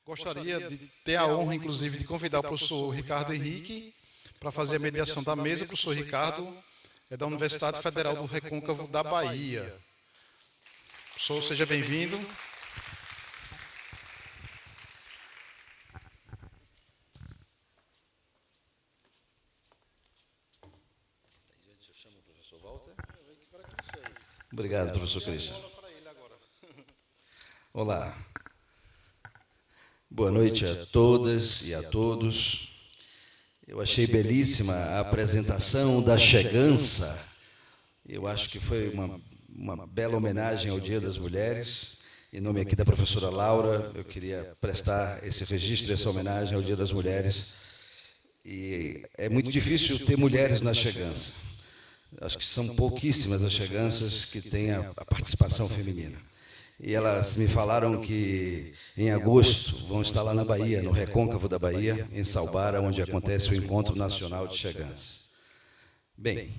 Gostaria de ter a honra, inclusive, de convidar o professor Ricardo Henrique para fazer a mediação da mesa. O professor Ricardo é da Universidade Federal do Recôncavo da Bahia. Professor, seja bem-vindo. Obrigado, professor Christian. Olá. Boa noite a todas e a todos. Eu achei belíssima a apresentação da Chegança. Eu acho que foi uma bela homenagem ao Dia das Mulheres. Em nome aqui da professora Laura, eu queria prestar esse registro, essa homenagem ao Dia das Mulheres. E é muito difícil ter mulheres na Chegança. Acho que são pouquíssimas as cheganças que têm a participação feminina. E elas me falaram que em agosto vão estar lá na Bahia, no Recôncavo da Bahia, em Salbara, onde acontece o Encontro Nacional de Chegança. Bem,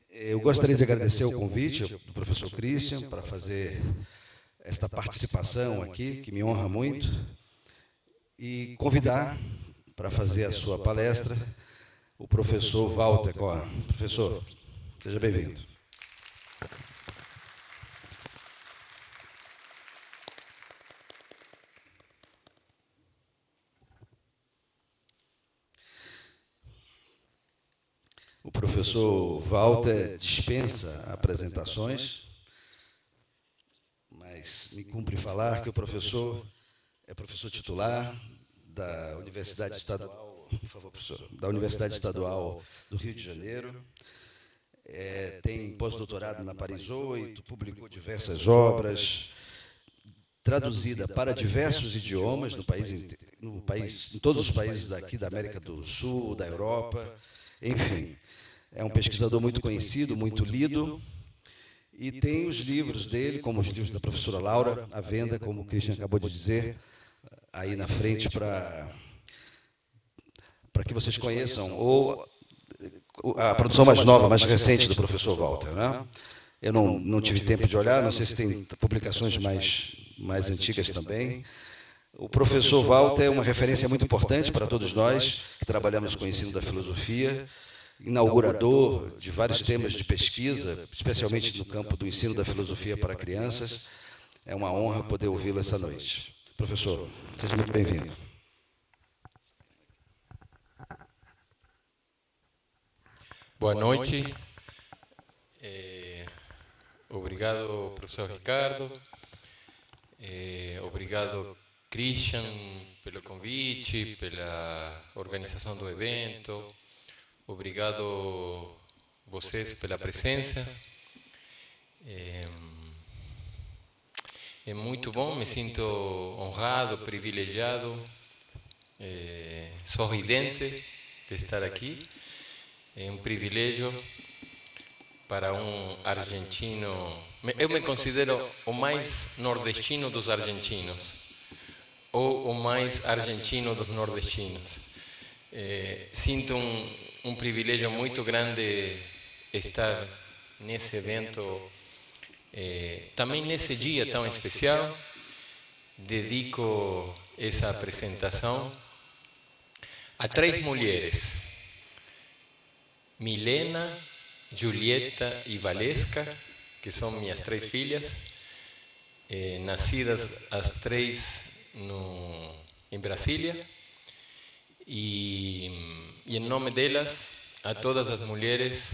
eu gostaria de agradecer o convite do professor Christian para fazer esta participação aqui, que me honra muito, e convidar para fazer a sua palestra o professor Walter Cohen. Professor, seja bem-vindo. O professor Walter dispensa apresentações, mas me cumpre falar que o professor é professor titular da Universidade Estadual, por favor, professor, da Universidade Estadual do Rio de Janeiro. Tem pós-doutorado na Paris 8, publicou diversas obras, traduzida para diversos idiomas em todos os países daqui da América do Sul, da Europa, enfim. É um pesquisador muito conhecido, muito lido, e tem os livros dele, como os livros da professora Laura, à venda, como o Christian acabou de dizer, aí na frente para que vocês conheçam, ou a produção mais nova, mais recente do professor Walter, né? Eu não tive tempo de olhar, não sei se tem publicações mais antigas também. O professor Walter é uma referência muito importante para todos nós que trabalhamos com o ensino da filosofia, inaugurador de vários temas de pesquisa, especialmente no campo do ensino da filosofia para crianças. É uma honra poder ouvi-lo essa noite. Professor, seja muito bem-vindo. Boa noite. Obrigado, professor Ricardo. Obrigado, Christian, pelo convite, pela organização do evento. Obrigado vocês pela presença. É muito bom, me sinto honrado, privilegiado, sorridente de estar aqui. É um privilégio para um argentino. Eu me considero o mais nordestino dos argentinos, ou o mais argentino dos nordestinos. Sinto um privilégio muito grande estar nesse evento, também nesse dia tão especial. Dedico essa apresentação a 3 mulheres: Milena, Julieta e Valesca, que são minhas 3 filhas, nascidas as 3 em Brasília. E em nome delas, a todas as mulheres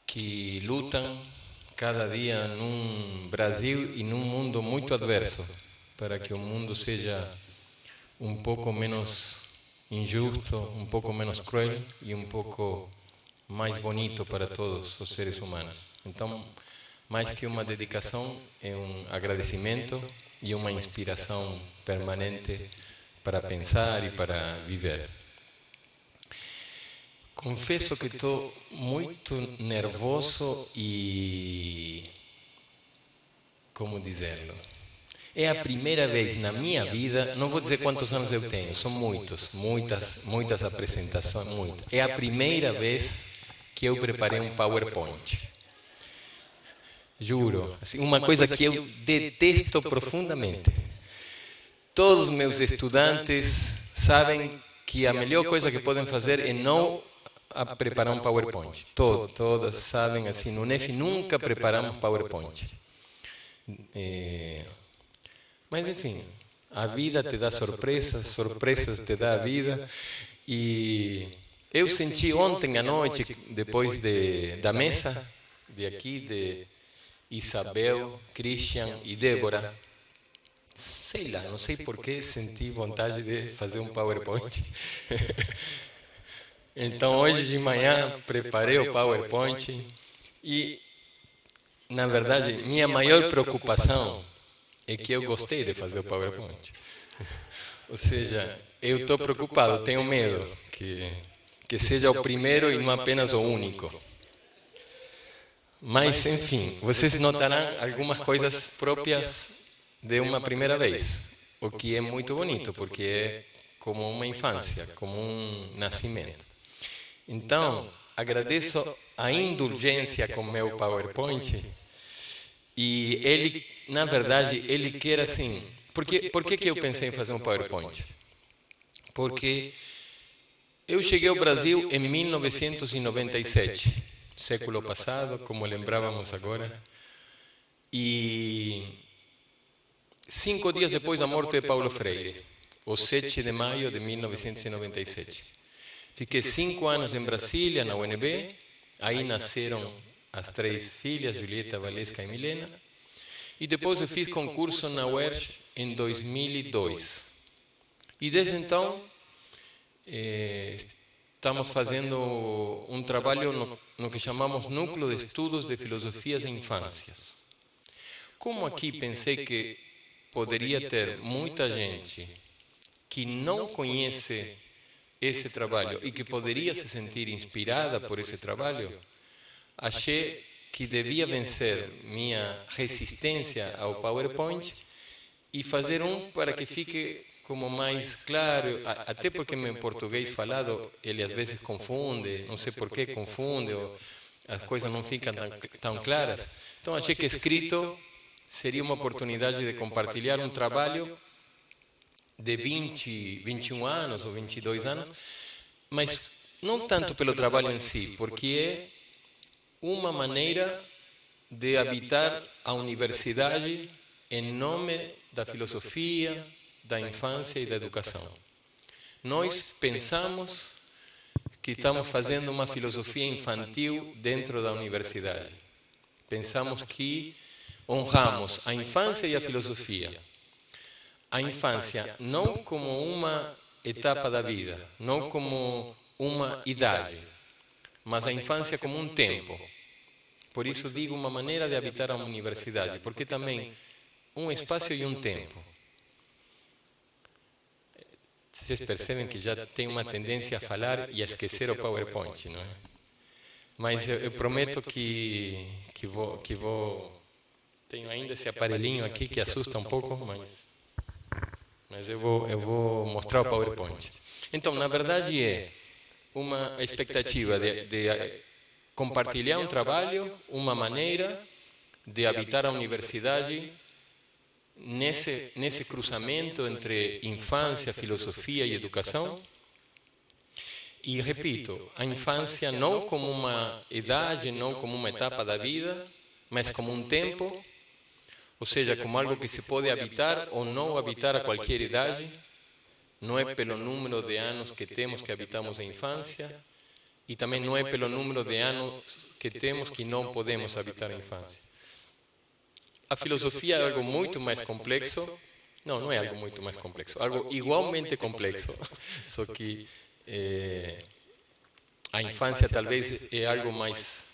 que lutam cada dia num Brasil e num mundo muito adverso, para que o mundo seja um pouco menos injusto, um pouco menos cruel e um pouco mais bonito para todos os seres humanos. Então, mais que uma dedicação, é um agradecimento e uma inspiração permanente para pensar e para viver. Confesso que estou muito nervoso e... como dizê-lo? É a primeira vez na minha vida, não vou dizer quantos anos eu tenho, são muitas apresentações, muitas. É a primeira vez que eu preparei um PowerPoint. Juro. Assim, uma coisa que eu detesto profundamente. Todos os meus estudantes sabem que a melhor coisa que podem fazer é não preparar um PowerPoint. Todas sabem assim. No NEF nunca preparamos PowerPoint. Mas enfim, a vida te dá surpresas, surpresas te dá a vida. E eu senti ontem à noite, depois da mesa de aqui, de Isabel, Christian e Débora, sei lá, não sei por que senti vontade de fazer um PowerPoint. Então hoje de manhã preparei o PowerPoint e, na verdade, minha maior preocupação é que eu gostei de fazer o PowerPoint. Ou seja, eu estou preocupado, tenho medo que seja o primeiro e não apenas o único. Mas, enfim, vocês notarão algumas coisas próprias de uma primeira vez, o que é muito bonito, porque é como uma infância, como um nascimento. Então, agradeço a indulgência com meu PowerPoint, e ele, na verdade, ele quer assim... Por que eu pensei em fazer um PowerPoint? Porque eu cheguei ao Brasil em 1997, século passado, como lembrávamos agora, e 5 dias depois da morte de Paulo Freire, o 7 de maio de 1997. Fiquei 5 anos em Brasília, na UNB, aí nasceram as 3 filhas, Julieta, Valesca e Milena, e depois eu fiz concurso na UERJ em 2002. E desde então, estamos fazendo um trabalho no que chamamos Núcleo de Estudos de Filosofias e Infâncias. Como aqui pensei que poderia ter muita gente que não conhece esse trabalho e que poderia se sentir inspirada por esse trabalho, achei que devia vencer minha resistência ao PowerPoint e fazer um para que fique como mais claro, até porque meu português falado, ele às vezes confunde, não sei por que confunde, ou as coisas não ficam tão claras. Então achei que escrito seria uma oportunidade de compartilhar um trabalho de 21 anos ou 22 anos, mas não tanto pelo trabalho em si, porque é uma maneira de habitar a universidade em nome da filosofia, da infância e da educação. Nós pensamos que estamos fazendo uma filosofia infantil dentro da universidade. Pensamos que honramos a infância e a filosofia. A infância não como uma etapa da vida, não como uma idade, mas a infância como um tempo. Por isso digo uma maneira de habitar a universidade, porque também um espaço e um tempo. Vocês percebem que já tem uma tendência a falar e a esquecer o PowerPoint, não é? Mas eu prometo que vou... Tenho ainda esse aparelhinho aqui que assusta um pouco, mas eu vou mostrar o PowerPoint. Então, na verdade, é uma expectativa de compartilhar um trabalho, uma maneira de habitar a universidade nesse cruzamento entre infância, filosofia e educação. E repito, a infância não como uma idade, não como uma etapa da vida, mas como um tempo, ou seja, como algo que se pode habitar ou não habitar a qualquer idade. Não é pelo número de anos que temos que habitamos a infância, e também não é pelo número de anos que temos que não podemos habitar a infância. A filosofia é algo muito mais complexo. Não é algo muito mais complexo, algo igualmente complexo, só que a infância talvez é algo mais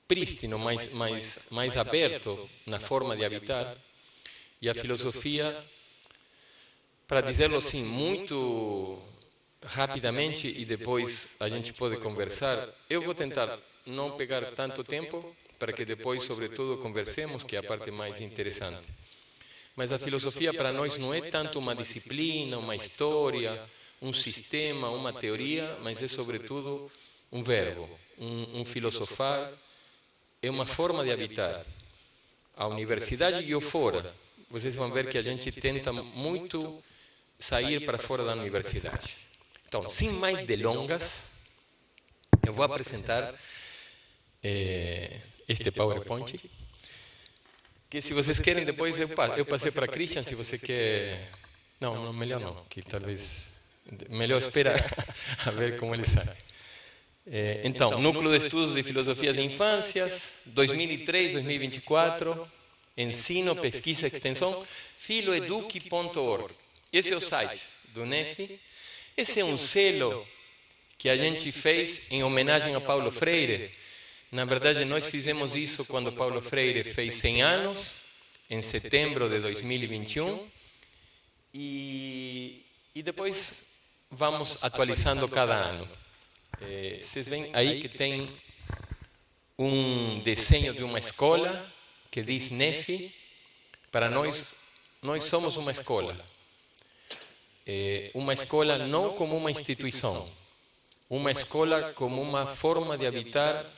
prístino, mais aberto na forma de habitar, e a filosofia, para dizê-lo assim, muito rapidamente, e depois a gente pode conversar, eu vou tentar não pegar tanto tempo, para que depois, sobretudo, conversemos, que é a parte mais interessante. Mas a filosofia para nós não é tanto uma disciplina, uma história, um sistema, uma teoria, mas é sobretudo um verbo, um filosofar é uma forma de habitar. A universidade e o fora. Vocês vão ver que a gente tenta muito sair para fora da universidade. Então, sem mais delongas, eu vou apresentar este PowerPoint, que se vocês querem depois eu passei para Christian, se você quer... Não, melhor não, que talvez... Melhor esperar a ver como ele sai. Então, Núcleo de Estudos de Filosofia de Infâncias, 2003-2024, Ensino, Pesquisa e Extensão, filoeduc.org. Esse é o site do NEF. Esse é um selo que a gente fez em homenagem a Paulo Freire. Na verdade, nós fizemos isso quando Paulo Freire fez 100 anos, em setembro de 2021. E depois vamos atualizando cada ano. Vocês veem aí que tem um desenho de uma escola que diz NEF. Para nós somos uma escola. Uma escola não como uma instituição. Uma escola como uma forma de habitar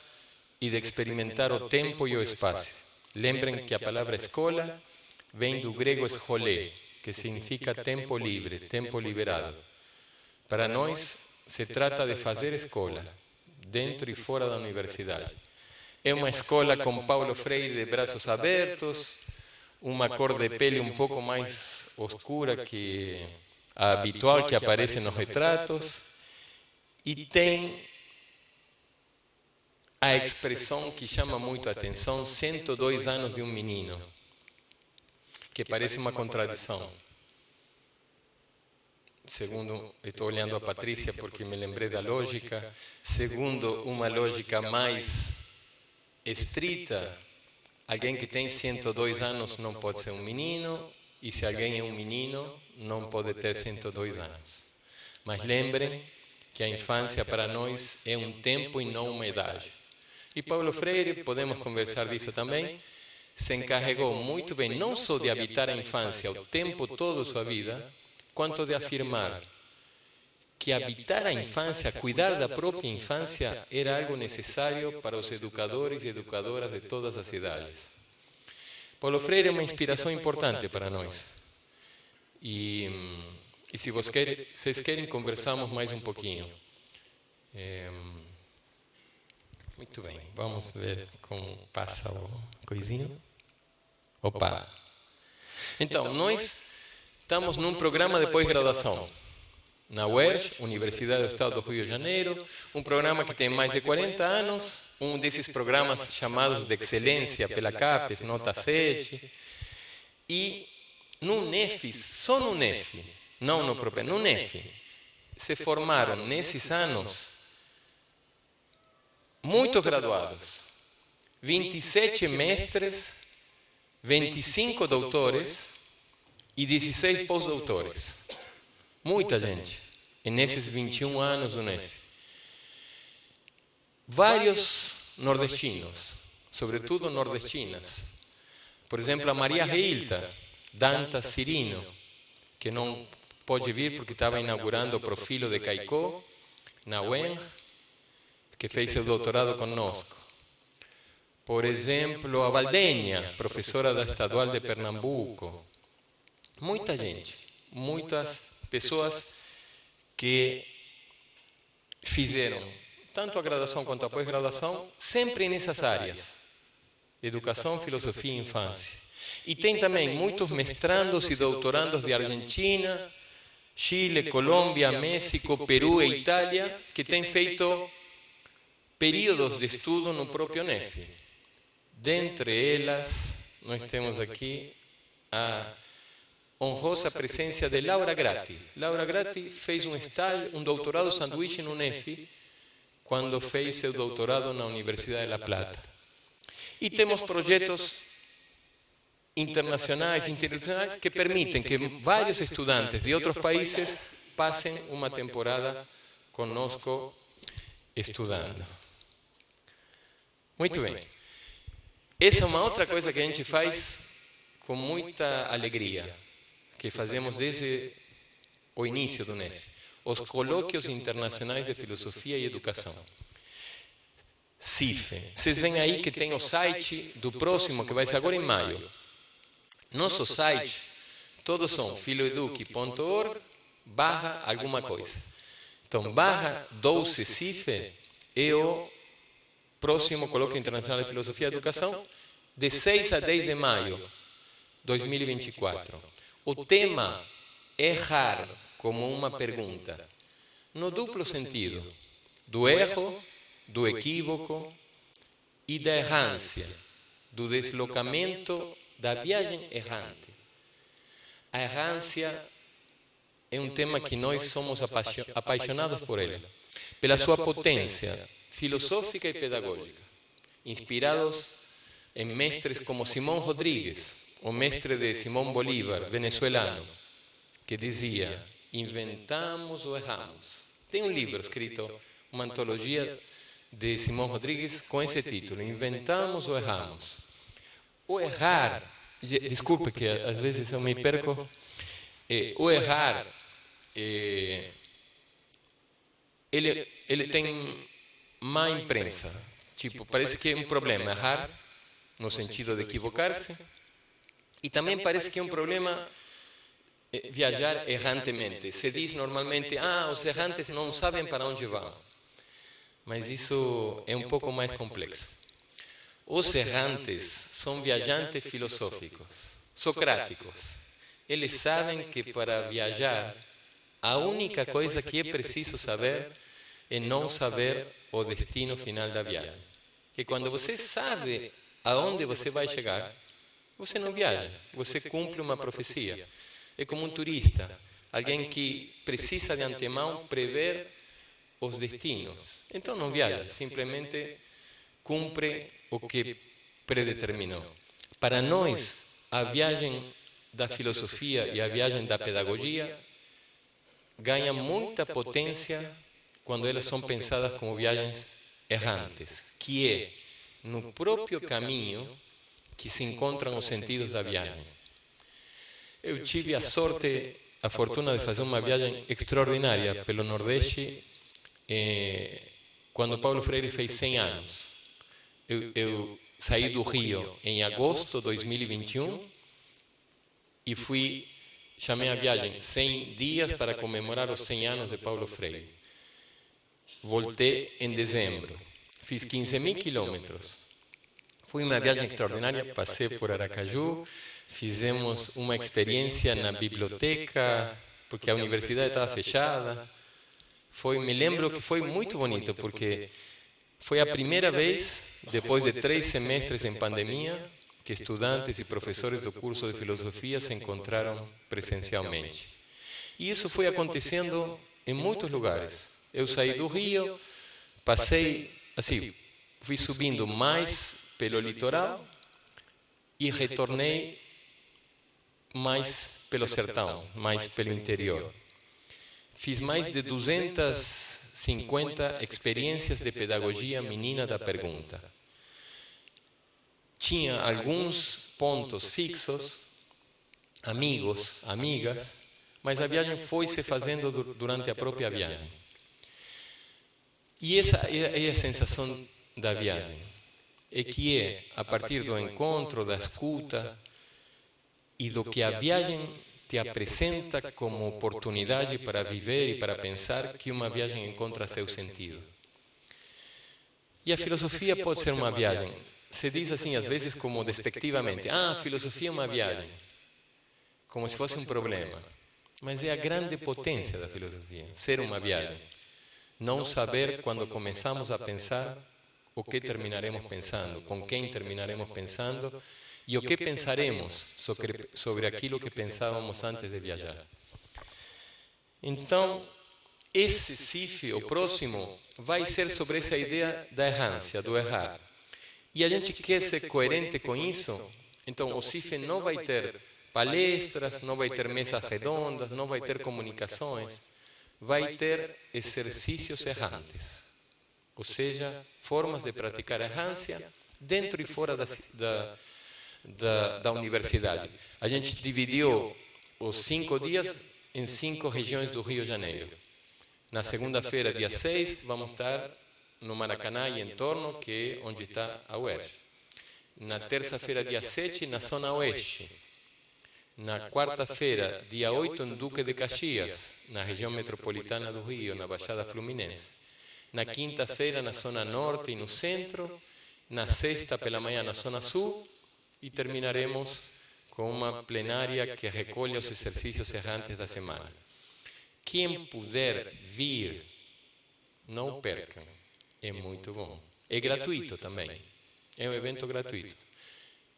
e de experimentar o tempo e o espaço. Lembrem que a palavra escola vem do grego scholé, que significa tempo livre, tempo liberado. Para nós, se trata de fazer escola, dentro e fora da universidade. É uma escola com Paulo Freire de braços abertos, uma cor de pele um pouco mais oscura que a habitual que aparece nos retratos, e tem a expressão que chama muito a atenção, 102 anos de um menino, que parece uma contradição. Segundo, estou olhando a Patrícia porque me lembrei da lógica, segundo uma lógica mais estrita, alguém que tem 102 anos não pode ser um menino, e se alguém é um menino, não pode ter 102 anos. Mas lembrem que a infância para nós é um tempo e não uma idade. E Paulo Freire, podemos conversar disso também, se encarregou muito bem não só de habitar a infância o tempo todo da sua vida, quanto de afirmar que habitar a infância, cuidar da própria infância, era algo necessário para os educadores e educadoras de todas as idades. Paulo Freire é uma inspiração importante para nós. E se vocês querem, conversamos mais um pouquinho. Muito bem, vamos ver como passa o coisinho. Opa! Então, nós estamos num programa de pós-graduação na UERJ, Universidade do Estado do Rio de Janeiro, um programa que tem mais de 40 anos, um desses programas chamados de excelência pela CAPES, nota 7, e no NEF, só no NEF, não no próprio, no NEF, se formaram nesses anos muitos graduados, 27 mestres, 25 doutores e 16 pós-doutores. Muita gente, nesses 21 anos do NEF. Vários nordestinos, sobretudo nordestinas. Por exemplo, a Maria Reilta, Danta Cirino, que não pode vir porque estava inaugurando o Profilo de Caicó, na UENG, que fez seu doutorado conosco. Por exemplo, a Valdenha, professora da Estadual de Pernambuco. Muita gente, muitas pessoas que fizeram tanto a graduação quanto a pós-graduação, sempre nessas áreas, educação, filosofia e infância. E tem também muitos mestrandos e doutorandos de Argentina, Chile, Colômbia, México, Peru e Itália, que têm feito períodos de estudo no próprio NEF. Dentre elas, nós temos aqui a honrosa presença de Laura Gratti. Laura Gratti fez um estágio, um doutorado sanduíche no NEF, quando fez seu doutorado na Universidade de La Plata. E temos projetos internacionais, internacionais, que permitem que vários estudantes de outros países passem uma temporada conosco estudando. Muito bem. Essa é uma outra coisa que a gente faz com muita alegria, que fazemos desde o início do NEF, os colóquios internacionais de filosofia e educação. CIFE. Vocês veem aí que tem o site do próximo, que vai ser agora em maio. Nosso site, todos são filoeduque.org/alguma coisa. Então, /12 CIFE é o próximo Colóquio Internacional de Filosofia e Educação, de 6 a 10 de maio de 2024. O tema é errar como uma pergunta, no duplo sentido, do erro, do equívoco e da errância, do deslocamento, da viagem errante. A errância é um tema que nós somos apaixonados por ele, pela sua potência filosófica e pedagógica, inspirados em mestres como Simón Rodríguez, o mestre de Simón Bolívar, venezuelano, que dizia: inventamos ou erramos. Tem um livro escrito, uma antologia de Simón Rodríguez com esse título: Inventamos ou erramos. O errar, desculpe que às vezes eu me perco, o errar, ele tem má imprensa. Tipo, parece que é um problema errar, no sentido de equivocar-se, e também parece que é um problema viajar errantemente. Se diz normalmente, os errantes não sabem para onde vão. Mas isso é um pouco mais complexo. Os errantes são viajantes filosóficos, socráticos. Eles sabem que para viajar, a única coisa que é preciso saber é não saber o destino final da viagem. Que quando você sabe aonde você vai chegar, você não viaja, você cumpre uma profecia. É como um turista, alguém que precisa de antemão prever os destinos. Então não viaja, simplesmente cumpre o que predeterminou. Para nós, a viagem da filosofia e a viagem da pedagogia ganha muita potência quando elas são pensadas como viagens errantes, que é no próprio caminho que se encontram os sentidos da viagem. Eu tive a fortuna de fazer uma viagem extraordinária pelo Nordeste quando Paulo Freire fez 100 anos. Eu saí do Rio em agosto de 2021 e chamei a viagem 100 dias para comemorar os 100 anos de Paulo Freire. Voltei em dezembro, fiz 15.000 quilômetros. Foi uma viagem extraordinária, passei por Aracaju, fizemos uma experiência na biblioteca, porque a universidade estava fechada. Me lembro que foi muito bonito, porque foi a primeira vez, depois de 3 semestres em pandemia, que estudantes e professores do curso de filosofia se encontraram presencialmente. E isso foi acontecendo em muitos lugares. Eu saí do Rio, passei, fui subindo mais pelo litoral e retornei mais pelo sertão, mais pelo interior. Fiz mais de 250 experiências de pedagogia menina da pergunta. Tinha alguns pontos fixos, amigos, amigas, mas a viagem foi se fazendo durante a própria viagem. E essa é a sensação da viagem. É que a partir do encontro, da escuta e do que a viagem te apresenta como oportunidade para viver e para pensar, que uma viagem encontra seu sentido. E a filosofia pode ser uma viagem. Se diz assim, às vezes, como despectivamente, a filosofia é uma viagem, como se fosse um problema. Mas é a grande potência da filosofia, ser uma viagem. Não saber quando começamos a pensar o que terminaremos pensando, com quem terminaremos pensando e o que pensaremos sobre aquilo que pensávamos antes de viajar. Então, esse CIFE, o próximo, vai ser sobre essa ideia da errância, do errar. E a gente quer ser coerente com isso, então o CIFE não vai ter palestras, não vai ter mesas redondas, não vai ter comunicações, vai ter exercícios errantes, ou seja, formas de praticar a errância dentro e fora da universidade. A gente dividiu os 5 dias em 5 regiões do Rio de Janeiro. Na segunda-feira, dia 6, vamos estar no Maracanã e em torno, que é onde está a UERJ. Na terça-feira, dia 7, na zona oeste. Na quarta-feira, dia 8, em Duque de Caxias, na região metropolitana do Rio, na Baixada Fluminense. Na quinta-feira, na zona norte e no centro. Na sexta, pela manhã, na zona sul. E terminaremos com uma plenária que recolhe os exercícios errantes da semana. Quem puder vir, não percam. É muito bom. É gratuito também. É um evento gratuito.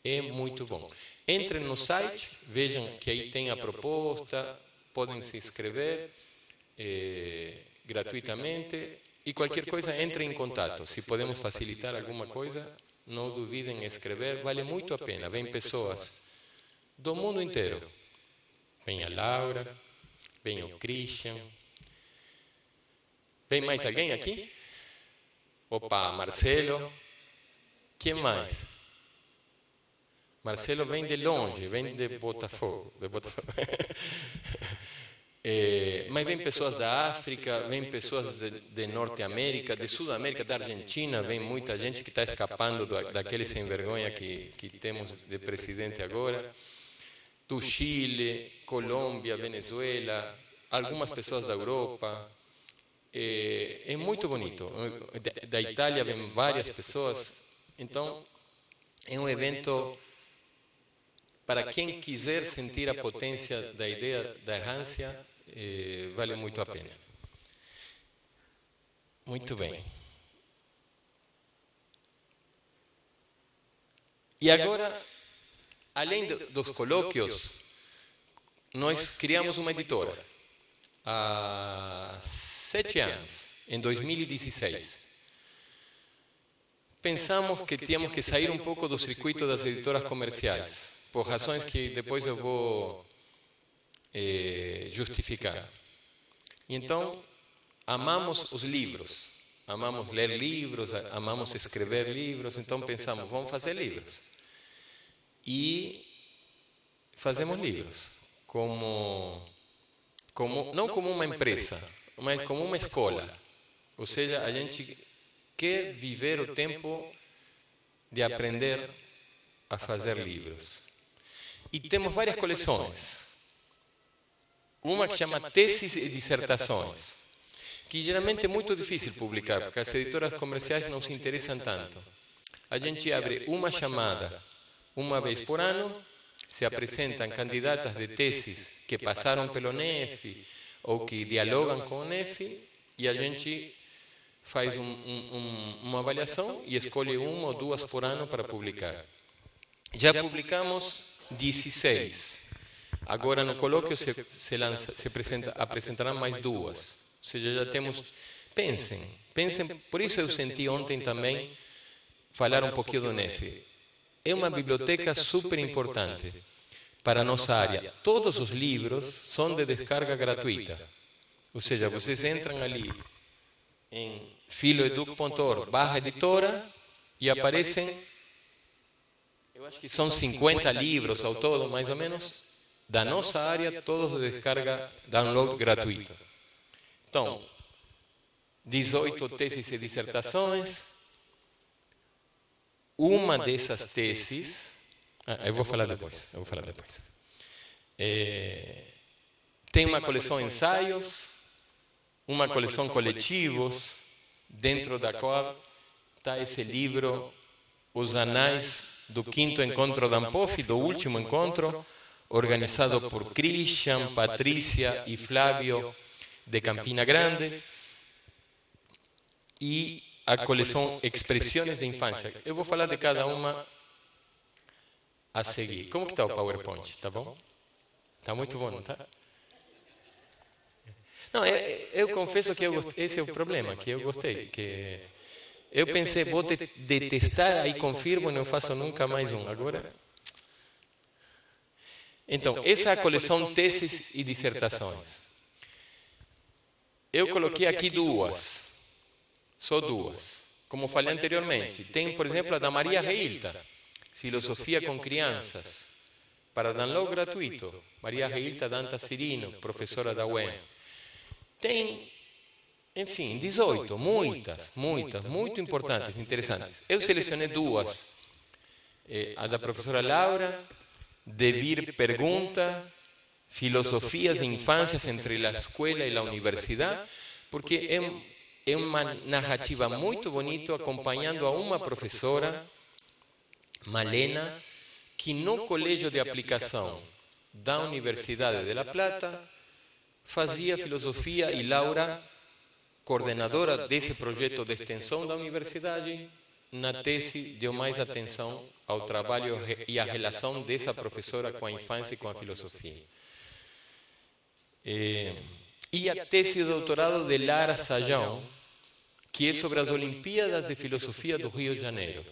É muito bom. Entrem no site, vejam que aí tem a proposta, podem se inscrever gratuitamente e qualquer coisa, entrem em contato. Se podemos facilitar alguma coisa, não duvidem em escrever, vale muito a pena. Vêm pessoas do mundo inteiro. Vem a Laura, vem o Christian. Vem mais alguém aqui? Opa, Marcelo. Quem mais? Marcelo vem de longe, vem de Botafogo. Mas vem pessoas da África, vem pessoas de Norte América, de Sudamérica, da Argentina, vem muita gente que está escapando daquele sem vergonha que temos de presidente agora. Do Chile, Colômbia, Venezuela, algumas pessoas da Europa. É muito bonito. Da Itália vem várias pessoas. Então, é um evento para quem quiser sentir a potência da ideia da errância, vale muito a pena. Muito bem. E agora, além dos colóquios, nós criamos uma editora há 7 anos, em 2016. Pensamos que tínhamos que sair um pouco do circuito das editoras comerciais, por razões que depois eu vou justificar. Então, amamos os livros, amamos ler livros, amamos escrever livros, então pensamos, vamos fazer livros. E fazemos livros, não como uma empresa, mas como uma escola. Ou seja, a gente quer viver o tempo de aprender a fazer livros. E temos várias coleções. Uma que chama Teses e Dissertações, que geralmente é muito difícil publicar, porque as editoras comerciais não se interessam tanto. A gente abre uma chamada uma vez por ano, se apresentam candidatas de teses que passaram pelo NEF ou que dialogam com o NEF, e a gente faz uma avaliação e escolhe uma ou duas por ano para publicar. Já publicamos 16. Agora no colóquio apresentarão mais 2. Ou seja, já temos... Pensem, por isso eu senti ontem também falar um pouquinho do NEF. É uma biblioteca super importante para a nossa área. Todos os livros são de descarga gratuita. Ou seja, vocês entram ali em filoeduc.org/editora e aparecem, eu acho que são 50 livros ao todo, mais ou menos, da nossa área, todos de descarga, download gratuito. Então, 18 teses e dissertações. Uma dessas teses, eu vou falar depois. Tem uma coleção de ensaios, uma coleção coletivos, dentro da qual está esse livro, Os Anais do 5º Encontro da Anpof, do último encontro, organizado por Christian, Patrícia e Flávio de Campina Grande, e a coleção Expressões de Infância. Eu vou falar de cada uma a seguir. Como que está o PowerPoint? Tá bom? Está muito bom, não está? Não, eu confesso que esse é o problema, que eu gostei. Que eu pensei, vou detestar, aí confirmo, não faço nunca mais um. Agora... Então, essa é a coleção Teses e Dissertações. Eu coloquei aqui 2. Só 2. Como falei anteriormente, tem, por exemplo, a da Maria Reilta, Filosofia com Crianças, para download gratuito. Maria Reilta Danta Cirino, professora da UEM. Tem enfim, 18, muitas, muito importantes, interessantes. Eu selecionei duas. A da professora Laura, Devir pergunta, filosofias e infâncias entre a escola e a universidade, porque é uma narrativa muito bonita acompanhando a uma professora, Malena, que no colégio de aplicação da Universidade de La Plata fazia filosofia, e Laura, coordenadora desse projeto de extensão da universidade, na tese deu mais atenção ao trabalho e à relação dessa professora com a infância e com a filosofia. E a tese de doutorado de Lara Sajão, que é sobre as Olimpíadas de Filosofia do Rio de Janeiro.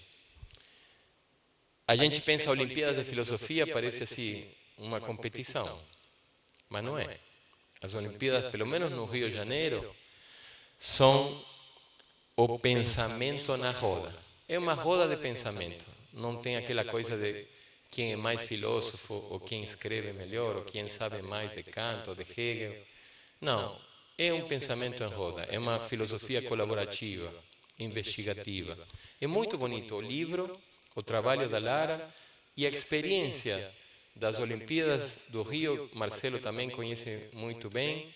A gente pensa Olimpíadas de Filosofia, parece assim uma competição, mas não é. As Olimpíadas, pelo menos no Rio de Janeiro, são o pensamento na roda. É uma roda de pensamento. Não tem aquela coisa de quem é mais filósofo, ou quem escreve melhor, ou quem sabe mais de Kant ou de Hegel. Não, é um pensamento em roda. É uma filosofia colaborativa, investigativa. É muito bonito o livro, o trabalho da Lara e a experiência das Olimpíadas do Rio. Marcelo também conhece muito bem.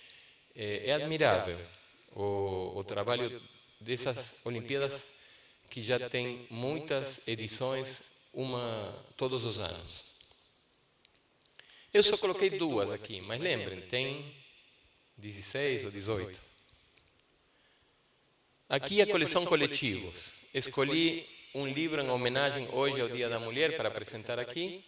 É admirável o trabalho dessas Olimpíadas, que já tem muitas edições, todos os anos. Eu só coloquei duas aqui, mas lembrem, tem 16 ou 18. Aqui a coleção Coletivos. Escolhi um livro em homenagem hoje ao Dia da Mulher para apresentar aqui.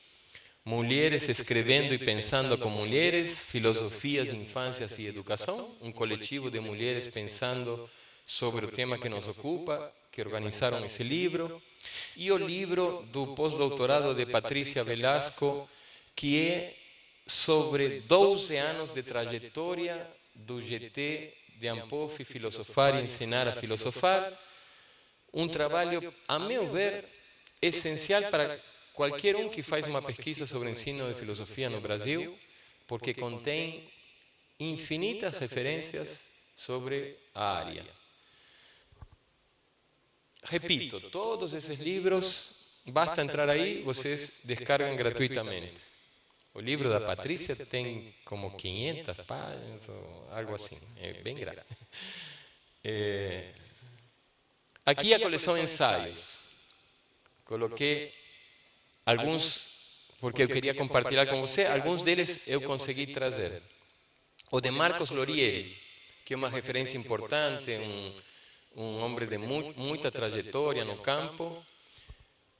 Mulheres escrevendo e pensando com mulheres, filosofias, infâncias e educação. Um coletivo de mulheres pensando sobre o tema que nos ocupa, que organizaram esse livro. E o livro do pós-doutorado de Patrícia Velasco, que é sobre 12 anos de trajetória do GT de Ampof, Filosofar e Ensinar a Filosofar. Um trabalho, a meu ver, essencial para qualquer um que faz uma pesquisa sobre o ensino de filosofia no Brasil, porque contém infinitas referências sobre a área. Repito, todos esses livros, basta entrar aí, vocês descargam gratuitamente. O livro da Patrícia tem como 500 páginas, ou algo assim, é bem grande. Aqui a coleção Ensaios. Coloquei alguns, porque eu queria compartilhar com você, alguns deles eu consegui trazer. O de Marcos Lorieri, que é uma referência importante, um homem de muita trajetória no campo,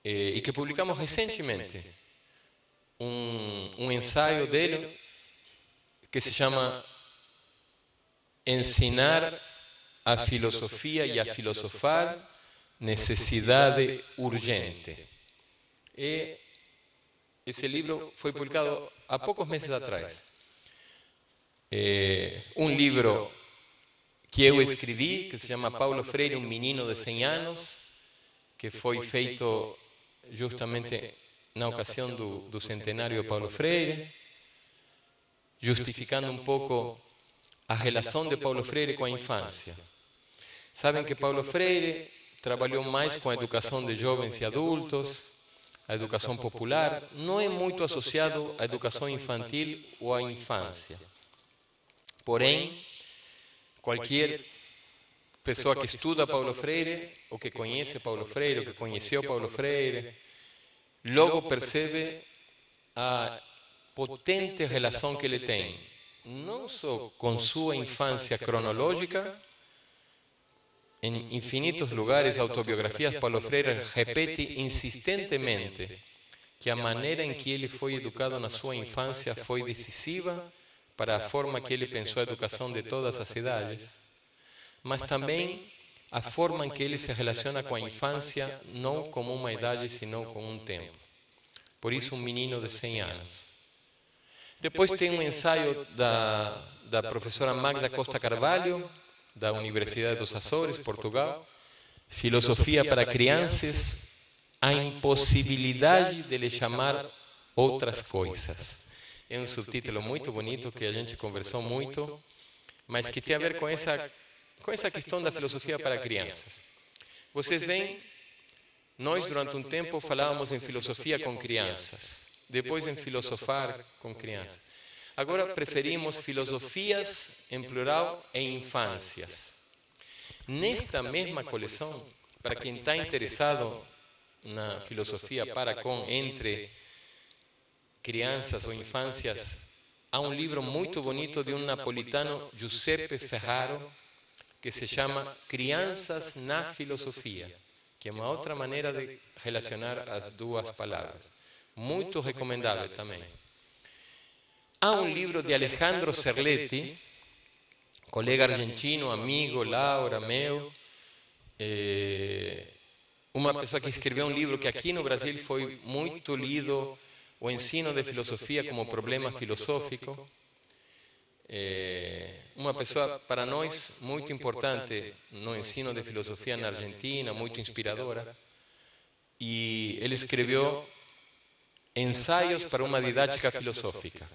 e que publicamos recentemente um ensaio dele que se chama Ensinar a Filosofia e a Filosofar, Necessidade Urgente. E esse livro foi publicado há poucos meses atrás. Um livro que eu escrevi, que se chama Paulo Freire, um menino de 100 anos, que foi feito justamente na ocasião do centenário de Paulo Freire, justificando um pouco a relação de Paulo Freire com a infância. Sabem que Paulo Freire trabalhou mais com a educação de jovens e adultos, a educação popular, não é muito associado à educação infantil ou à infância. Porém, qualquer pessoa que estuda Paulo Freire, ou que conhece Paulo Freire, ou que conheceu Paulo Freire, logo percebe a potente relação que ele tem, não só com sua infância cronológica. Em infinitos lugares, autobiografias, Paulo Freire repete insistentemente que a maneira em que ele foi educado na sua infância foi decisiva para a forma que ele pensou a educação de todas as idades, mas também a forma em que ele se relaciona com a infância, não como uma idade, senão como um tempo. Por isso, um menino de 100 anos. Depois tem um ensaio da professora Magda Costa Carvalho, da Universidade dos Açores, Portugal, Filosofia para Crianças, a impossibilidade de lhe chamar outras coisas. É um subtítulo muito bonito que a gente conversou muito, mas que tem a ver com essa com essa questão da filosofia para crianças. Vocês veem, nós durante um tempo falávamos em filosofia com crianças, depois em filosofar com crianças. Agora preferimos filosofias em plural em infâncias. Nesta mesma coleção, para quem está interessado na filosofia para com entre crianças ou infâncias, há um livro muito bonito de um napolitano, Giuseppe Ferraro, que se chama Crianças na Filosofia, que é uma outra maneira de relacionar as duas palavras. Muito recomendável também. Há um livro de Alejandro Serletti, colega argentino, amigo, Laura, meu, uma pessoa que escreveu um livro que aqui no Brasil foi muito lido, o ensino de filosofia como problema filosófico. Uma pessoa para nós muito importante no ensino de filosofia na Argentina, muito inspiradora. E ele escreveu Ensaios para uma didática filosófica.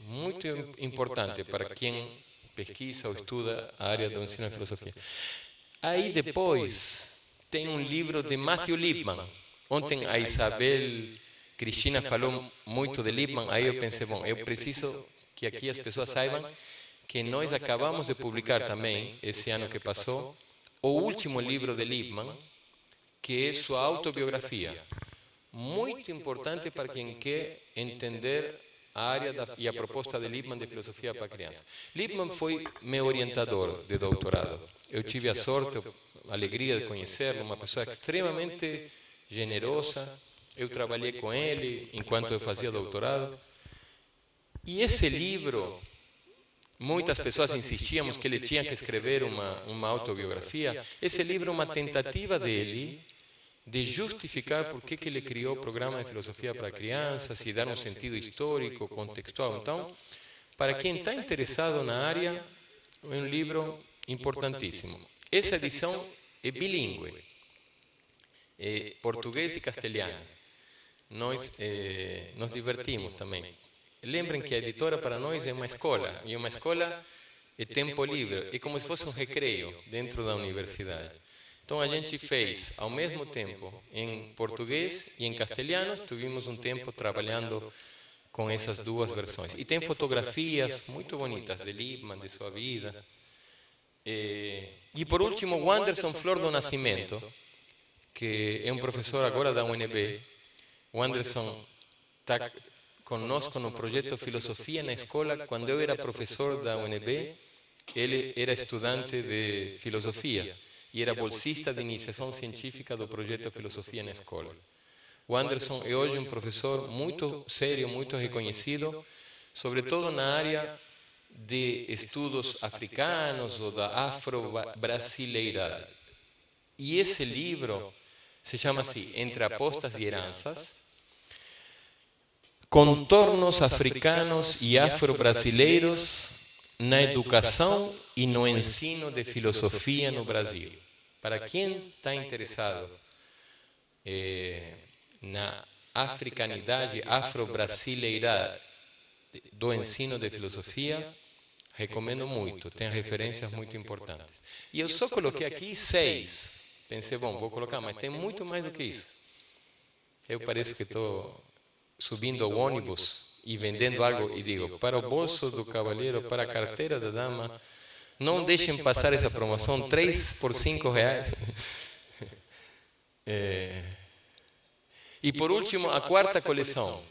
Muito importante para quem pesquisa ou estuda a área do ensino de filosofia. Aí depois tem um livro de Matthew Lipman. Ontem a Isabel Cristina falou muito de Lipman, aí eu pensei, bom, eu preciso que aqui as pessoas saibam que nós acabamos de publicar também, esse ano que passou, o último livro de Lipman, que é sua autobiografia. Muito importante para quem quer entender a área e a proposta de Lipman de filosofia para crianças. Lipman foi meu orientador de doutorado. Eu tive a sorte, a alegria de conhecê-lo, uma pessoa extremamente generosa. Eu trabalhei com ele enquanto eu fazia doutorado. E esse livro, muitas pessoas insistíamos que ele tinha que escrever uma autobiografia. Esse livro é uma tentativa dele de justificar por que ele criou o programa de filosofia para crianças e dar um sentido histórico, contextual. Então, para quem está interessado na área, é um livro importantíssimo. Essa edição é bilíngue, é português e castelhano. Nós nos divertimos também. Lembrem que a editora para nós é uma escola, e uma escola é tempo livre, é como se fosse um recreio dentro da universidade. Então a gente fez, ao mesmo tempo, em português e em castelhano, tivemos um tempo trabalhando com essas duas versões. E tem fotografias muito bonitas de Lipman, de sua vida. E por último, o Anderson Flor do Nascimento, que é um professor agora da UNB. O Anderson está conosco no projeto Filosofia na Escola. Quando eu era professor da UNB, ele era estudante de filosofia e era bolsista de iniciação científica do projeto Filosofia na Escola. O Anderson é hoje um professor muito sério, muito reconhecido, sobretudo na área de estudos africanos ou da afro-brasileirada. E esse livro se chama assim, Entre Apostas e Heranças, Contornos Africanos e Afro-Brasileiros na Educação e no Ensino de Filosofia no Brasil. Para quem está interessado na africanidade, afro-brasileira do ensino de filosofia, recomendo muito, tem referências muito importantes. E eu só coloquei aqui 6. Pensei, bom, vou colocar, mas tem muito mais do que isso. Eu pareço que estou subindo ao ônibus e vendendo algo e digo, para o bolso do cavalheiro, para a carteira da dama, não deixem passar essa promoção, 3 por R$5. E por último, a quarta coleção,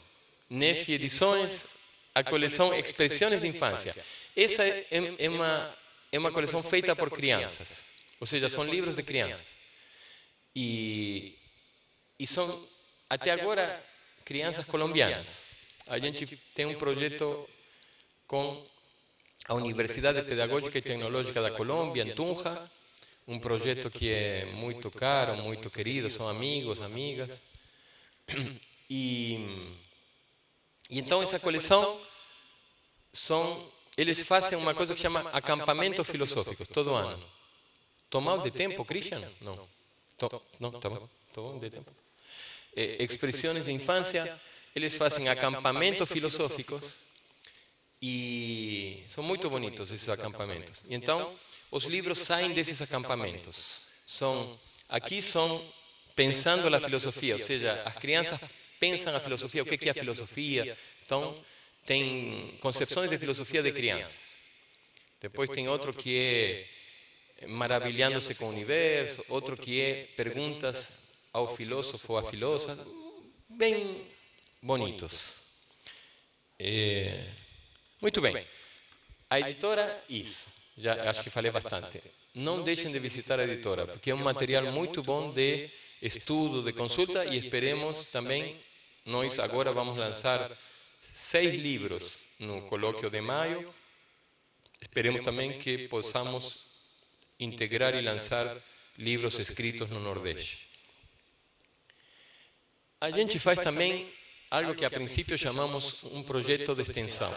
NEF Edições, a coleção Expressões de Infância. Essa é uma coleção feita por crianças, ou seja, são livros de crianças. E são, até agora, crianças colombianas. A gente tem um projeto com a Universidade Pedagógica e Tecnológica da Colômbia, em Tunja, um projeto que é muito caro, muito querido, são amigos, amigas. E então essa coleção eles fazem uma coisa que chama acampamento filosófico, todo ano. Tomar de tempo, Christian? Não. Não, tá bom. Tomar de tempo. Expressões de infância, eles fazem acampamentos filosóficos E são muito bonitos esses acampamentos. E então, os livros saem desses acampamentos. Aqui são pensando na filosofia, ou seja, as crianças pensam a filosofia, o que é a filosofia. Então, tem concepções de filosofia de crianças. Depois tem outro que é maravilhando-se com o universo, outro que é perguntas ao filósofo ou à filósofa, bem bonitos. Muito bem. A editora, isso. Já acho que falei bastante. Não deixem de visitar a editora, porque é um material muito bom de estudo, de consulta, e esperemos também, nós agora vamos lançar 6 livros no colóquio de maio. Esperemos também que possamos integrar e lançar livros escritos no Nordeste. A gente faz também algo que a princípio chamamos um projeto de extensão.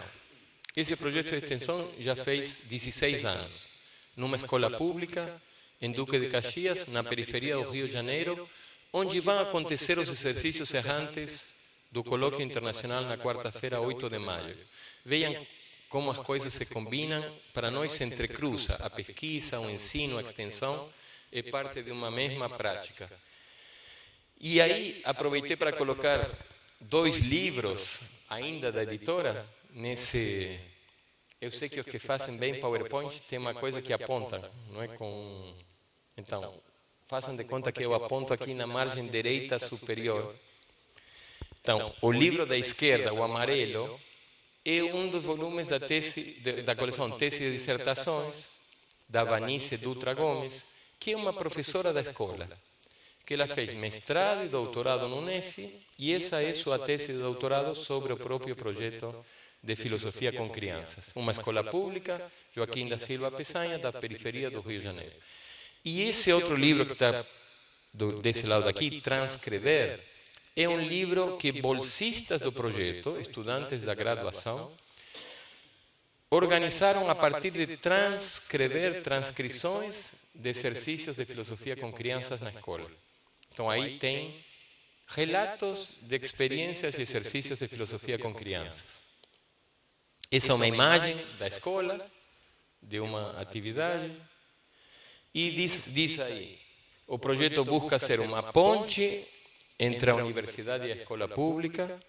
Esse projeto de extensão já fez 16 anos, numa escola pública, em Duque de Caxias, na periferia do Rio de Janeiro, onde vão acontecer os exercícios errantes do Colóquio Internacional na quarta-feira, 8 de maio. Vejam como as coisas se combinam, para nós se entrecruza a pesquisa, o ensino, a extensão, é parte de uma mesma prática. E aí aproveitei para colocar 2 livros ainda da editora nesse. Eu sei que os que fazem bem PowerPoint tem uma coisa que apontam, não é com. Então, façam de conta que eu aponto aqui na margem direita superior. Então, o livro da esquerda, o amarelo, é um dos volumes da coleção Tese de Dissertações, da Vanice Dutra Gomes, que é uma professora da escola, que ela fez mestrado e doutorado no UNEF, e essa é sua tese de doutorado sobre o próprio projeto de filosofia com crianças. Uma escola pública, Joaquim da Silva Peçanha, da periferia do Rio de Janeiro. E esse outro livro que está desse lado daqui, Transcrever, é um livro que bolsistas do projeto, estudantes da graduação, organizaram a partir de transcrever transcrições de exercícios de filosofia com crianças na escola. Então aí tem relatos de experiências e exercícios de filosofia com crianças. Essa é uma imagem da escola, de uma atividade, e diz aí, o projeto busca ser uma ponte entre a universidade e a escola pública,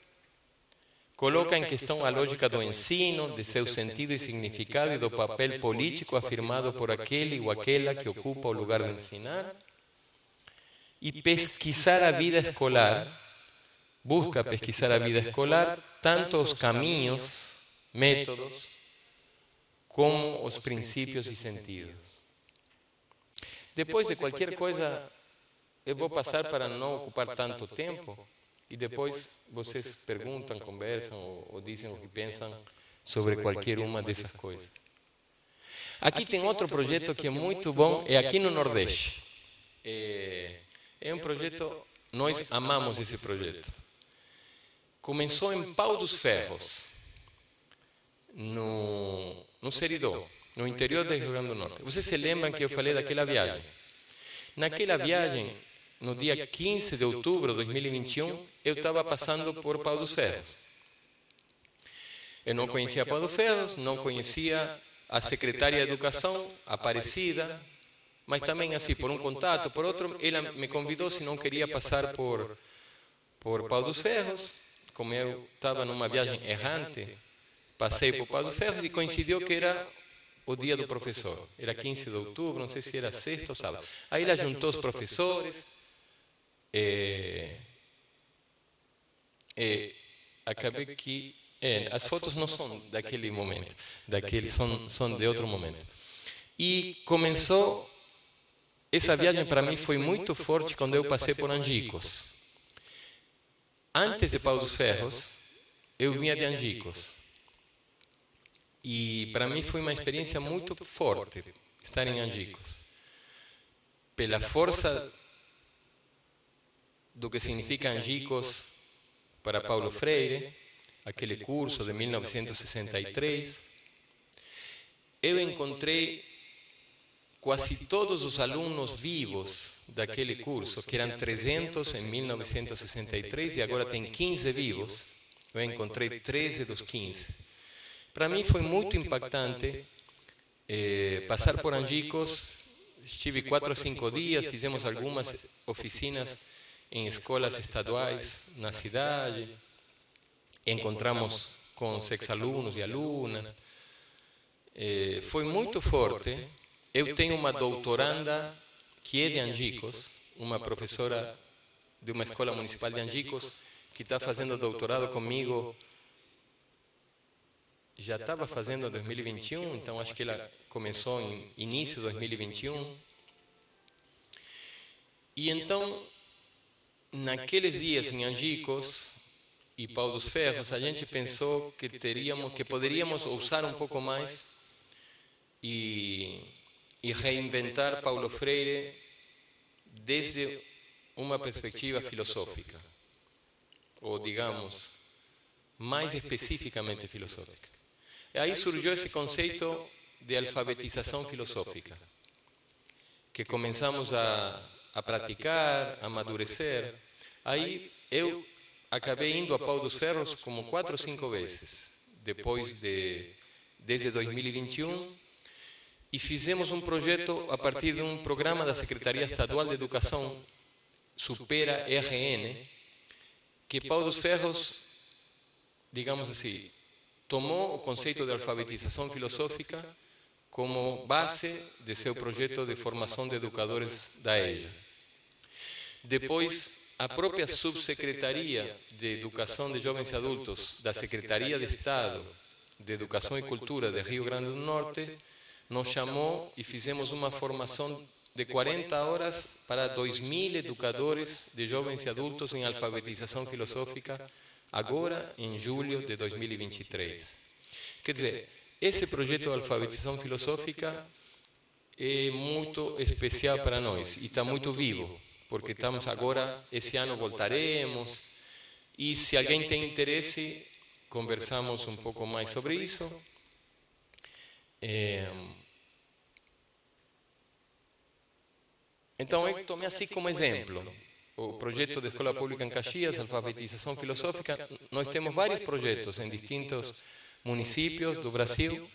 coloca em questão a lógica do ensino, de seu sentido e significado e do papel político afirmado por aquele ou aquela que ocupa o lugar de ensinar, e pesquisar a vida escolar, busca pesquisar a vida escolar, tanto os caminhos, métodos, como os princípios e sentidos. Depois de qualquer coisa, eu vou passar para não ocupar tanto tempo, e depois vocês perguntam, conversam ou dizem o que pensam sobre qualquer uma dessas coisas. Aqui tem outro projeto que é muito bom, é aqui no Nordeste. É um projeto, nós amamos esse projeto. Começou em Pau dos Ferros, no Seridó, no interior do Rio Grande do Norte. Vocês se lembram que eu falei daquela viagem? Naquela viagem, no dia 15 de outubro de 2021, eu estava passando por Pau dos Ferros. Eu não conhecia Pau dos Ferros, não conhecia a secretária de Educação, Aparecida, mas também assim, por um contato, por outro, ela me convidou se não queria passar por Pau dos Ferros. Como eu estava numa viagem errante, passei por Pau dos Ferros e coincidiu que era o dia do professor. Era 15 de outubro, não sei se era sexta ou sábado. Aí ela juntou os professores, acabei que... as fotos não são daquele momento, são de outro momento. E começou... Essa viagem para mim foi muito forte quando eu passei por Angicos. Antes de Pau dos Ferros, eu vinha de Angicos. E para mim foi uma experiência muito forte estar em Angicos. Pela força do que significa Angicos para Paulo Freire, aquele curso de 1963, eu encontrei quase todos os alunos vivos daquele curso, que eram 300 em 1963 e agora tem 15 vivos. Eu encontrei 13 dos 15. Para mim foi muito impactante passar por Angicos. Estive 4 ou 5 dias, fizemos algumas oficinas em escolas estaduais na cidade, encontramos com os ex-alunos e alunas. Foi muito forte. Eu tenho uma doutoranda que é de Angicos, uma professora de uma escola municipal de Angicos, que está fazendo doutorado comigo. Já estava fazendo em 2021, então acho que ela começou em início de 2021. E então, naqueles dias em Angicos e Pau dos Ferros, a gente pensou que poderíamos ousar um pouco mais e reinventar Paulo Freire desde uma perspectiva filosófica, ou digamos, mais especificamente filosófica. E aí surgiu esse conceito de alfabetização filosófica, que começamos a praticar, a amadurecer. Aí eu acabei indo a Pau dos Ferros como 4 ou 5 vezes, desde 2021, e fizemos um projeto a partir de um programa da Secretaria Estadual de Educação, Supera RN, que Pau dos Ferros, digamos assim, tomou o conceito de alfabetização filosófica como base de seu projeto de formação de educadores da EJA. Depois, a própria Subsecretaria de Educação de Jovens e Adultos da Secretaria de Estado de Educação e Cultura de Rio Grande do Norte nos chamou e fizemos uma formação de 40 horas para 2.000 educadores de jovens e adultos em alfabetização filosófica, agora em julho de 2023. Quer dizer, esse projeto de alfabetização filosófica é muito especial para nós e está muito vivo, porque estamos agora, esse ano voltaremos, e se alguém tem interesse, conversamos um pouco mais sobre isso. Então, eu tomei assim como exemplo o projeto da Escola Pública em Caxias, alfabetização filosófica. Nós temos vários projetos em distintos municípios do Brasil,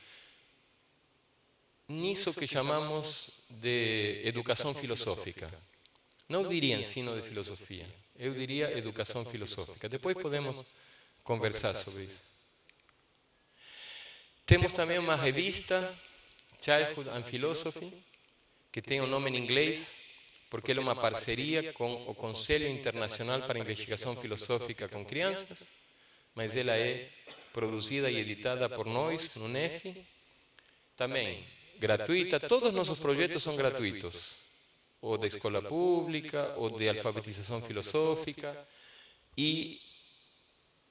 nisso que chamamos de educação filosófica. Não diria ensino de filosofia, eu diria educação filosófica. Depois podemos conversar sobre isso. Temos também uma revista, Childhood and Philosophy, que tem um nome em inglês, porque ela é uma parceria com o Conselho Internacional para a Investigação Filosófica com Crianças, mas ela é produzida e editada por nós, no NEF, também gratuita. Todos os nossos projetos são gratuitos, ou da escola pública, ou de alfabetização filosófica. E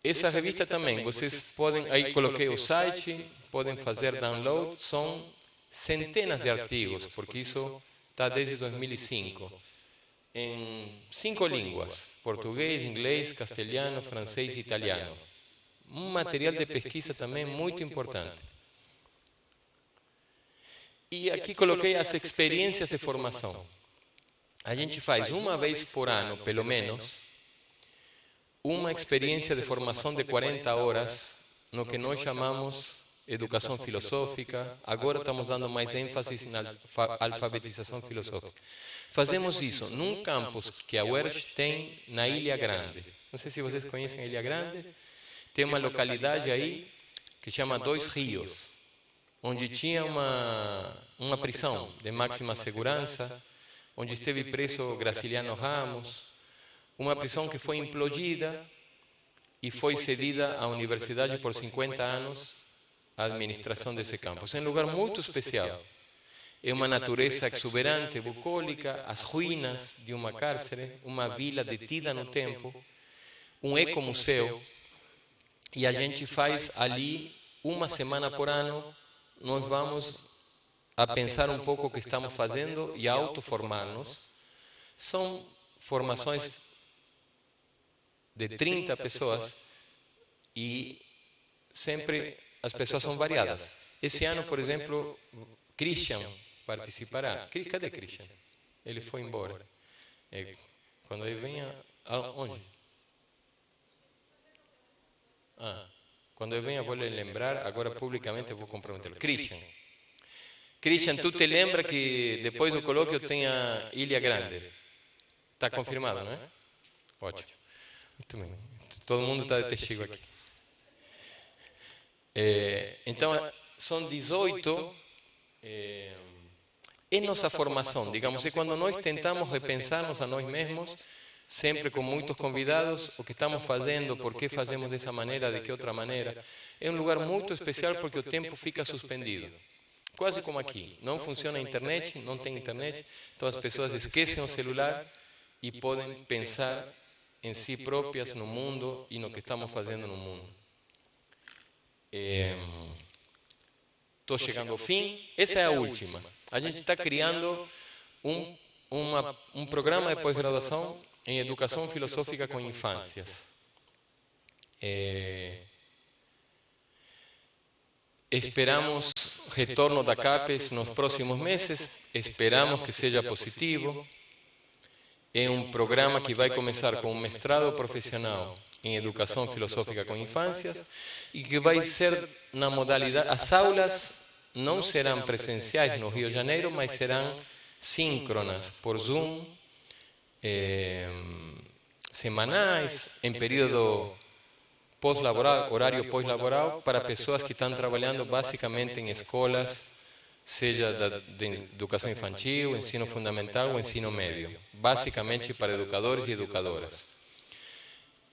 essa revista também, vocês podem, aí coloquei o site, podem fazer download, são centenas de artigos, porque isso está desde 2005, em 5 línguas, português, inglês, castelhano, francês e italiano. Um material de pesquisa também muito importante. E aqui coloquei as experiências de formação. A gente faz uma vez por ano, pelo menos, uma experiência de formação de 40 horas, no que nós chamamos educação filosófica. Agora estamos dando mais ênfase na alfabetização filosófica. Fazemos isso num campus que a UERJ tem na Ilha Grande. Não sei se vocês conhecem a Ilha Grande. Tem uma localidade aí que chama Dois Rios, onde tinha uma prisão de máxima segurança, onde esteve preso Graciliano Ramos, uma prisão que foi implodida e foi cedida à universidade por 50 anos a administração desse campus. É um lugar muito especial. É uma natureza exuberante, bucólica, as ruínas de uma cárcere, uma vila detida no tempo, um ecomuseu, e a gente faz ali uma semana por ano. Nós vamos a pensar um pouco o que estamos fazendo e a autoformar-nos. São formações de 30 pessoas e sempre as pessoas são variadas. Esse ano, por exemplo, Christian participará. Cadê Christian? Ele foi embora. Quando ele venha... Onde? Quando eu venho, vou lhe lembrar, agora publicamente eu vou comprometê-lo. Christian, tu te lembra que depois do colóquio tem a Ilha Grande? Está confirmado, não é? Ótimo. Muito bem. Todo mundo está de testigo aqui. Então, são 18 em nossa formação, digamos, e quando nós tentamos repensarmos a nós mesmos, sempre com muitos convidados, o que estamos fazendo, por que fazemos dessa maneira, de que outra maneira, é um lugar muito especial porque o tempo fica suspendido. Quase como aqui, não funciona a internet, não tem internet, então as pessoas esquecem o celular e podem pensar em si próprias, no mundo e no que estamos fazendo no mundo. Estou chegando ao fim, essa é a última. A gente está criando um programa de pós-graduação em Educação Filosófica com Infâncias. Esperamos retorno da CAPES nos próximos meses, esperamos que seja positivo. É um programa que vai começar com um mestrado profissional em Educação Filosófica com Infâncias e que vai ser na modalidade... As aulas não serão presenciais no Rio de Janeiro, mas serão síncronas por Zoom, semanais, em período pós-laboral, horário pós-laboral, para pessoas que estão trabalhando basicamente em escolas, seja de educação infantil, ensino fundamental ou ensino médio, basicamente para educadores e educadoras.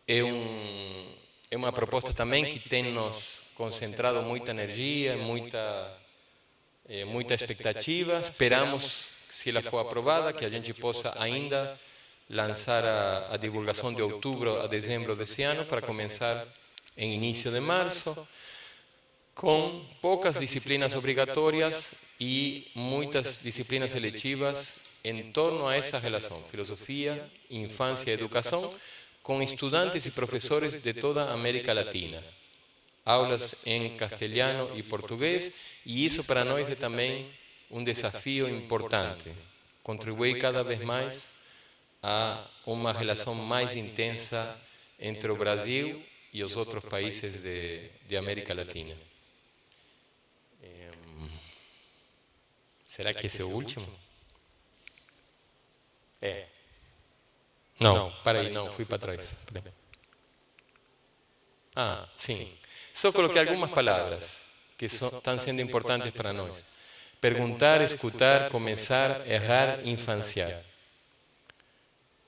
É uma proposta também que tem nos concentrado muita energia, muita expectativa. Esperamos, se ela for aprovada, que a gente possa ainda lançar a divulgação de outubro a dezembro desse ano, para começar em início de março, com poucas disciplinas obrigatórias e muitas disciplinas eletivas em torno a essa relação, filosofia, infância e educação, com estudantes e professores de toda a América Latina. Aulas em castelhano e português, e isso para nós é também um desafio importante, contribuir cada vez mais a uma relação mais intensa entre o Brasil e os outros países de América Latina. Será que esse é o último? Não, para aí, não, fui para trás. Sim. Só coloquei algumas palavras que estão sendo importantes para nós. Perguntar, escutar, começar, errar, infanciar.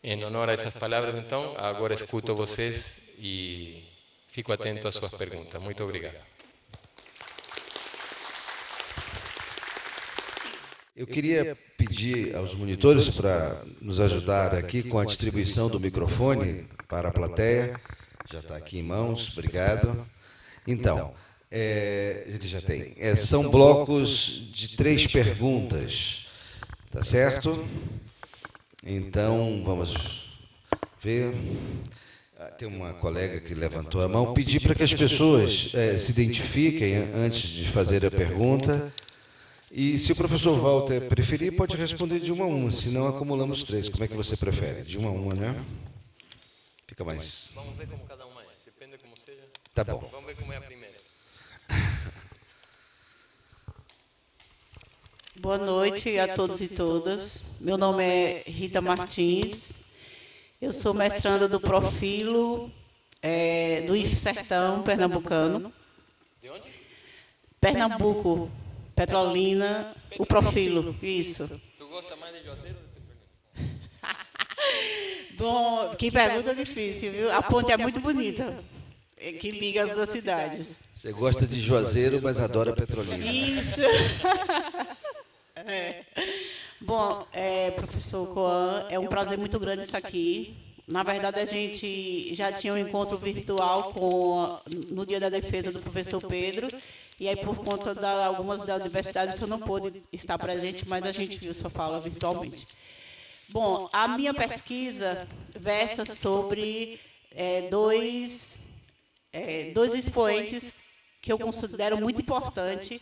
Em honor a essas palavras, então, agora escuto vocês e fico atento às suas perguntas. Muito obrigado. Eu queria pedir aos monitores para nos ajudar aqui com a distribuição do microfone para a plateia. Já está aqui em mãos, obrigado. Então, ele já tem. São blocos de 3 perguntas, tá certo? Então, vamos ver. Tem uma colega que levantou a mão. Pedir para que as pessoas se identifiquem antes de fazer a pergunta. E se o professor Walter preferir, pode responder de uma a uma, senão acumulamos 3. Como é que você prefere? De uma a uma, né? Fica mais... Vamos ver como cada uma é. Depende como seja. Tá bom. Vamos ver como é a primeira. Boa noite a todos e todas. Meu nome é Rita Martins. Eu sou mestranda do Profilo do IF Sertão, pernambucano. De onde? Pernambuco, Petrolina, o Profilo, isso. Tu gosta mais de Juazeiro ou de Petrolina? Bom, que pergunta difícil, viu? A ponte é muito bonita, que liga as duas cidades. Você gosta de Juazeiro, mas adora Petrolina. Isso. Bom, professor Coan, é um prazer muito grande estar aqui. Na verdade, a gente já tinha um encontro virtual no Dia da Defesa do professor Pedro, e aí, por conta de algumas das universidades, eu não pude estar presente, mas a gente viu sua fala virtualmente. Bom, a minha pesquisa versa sobre dois expoentes que eu considero muito importantes,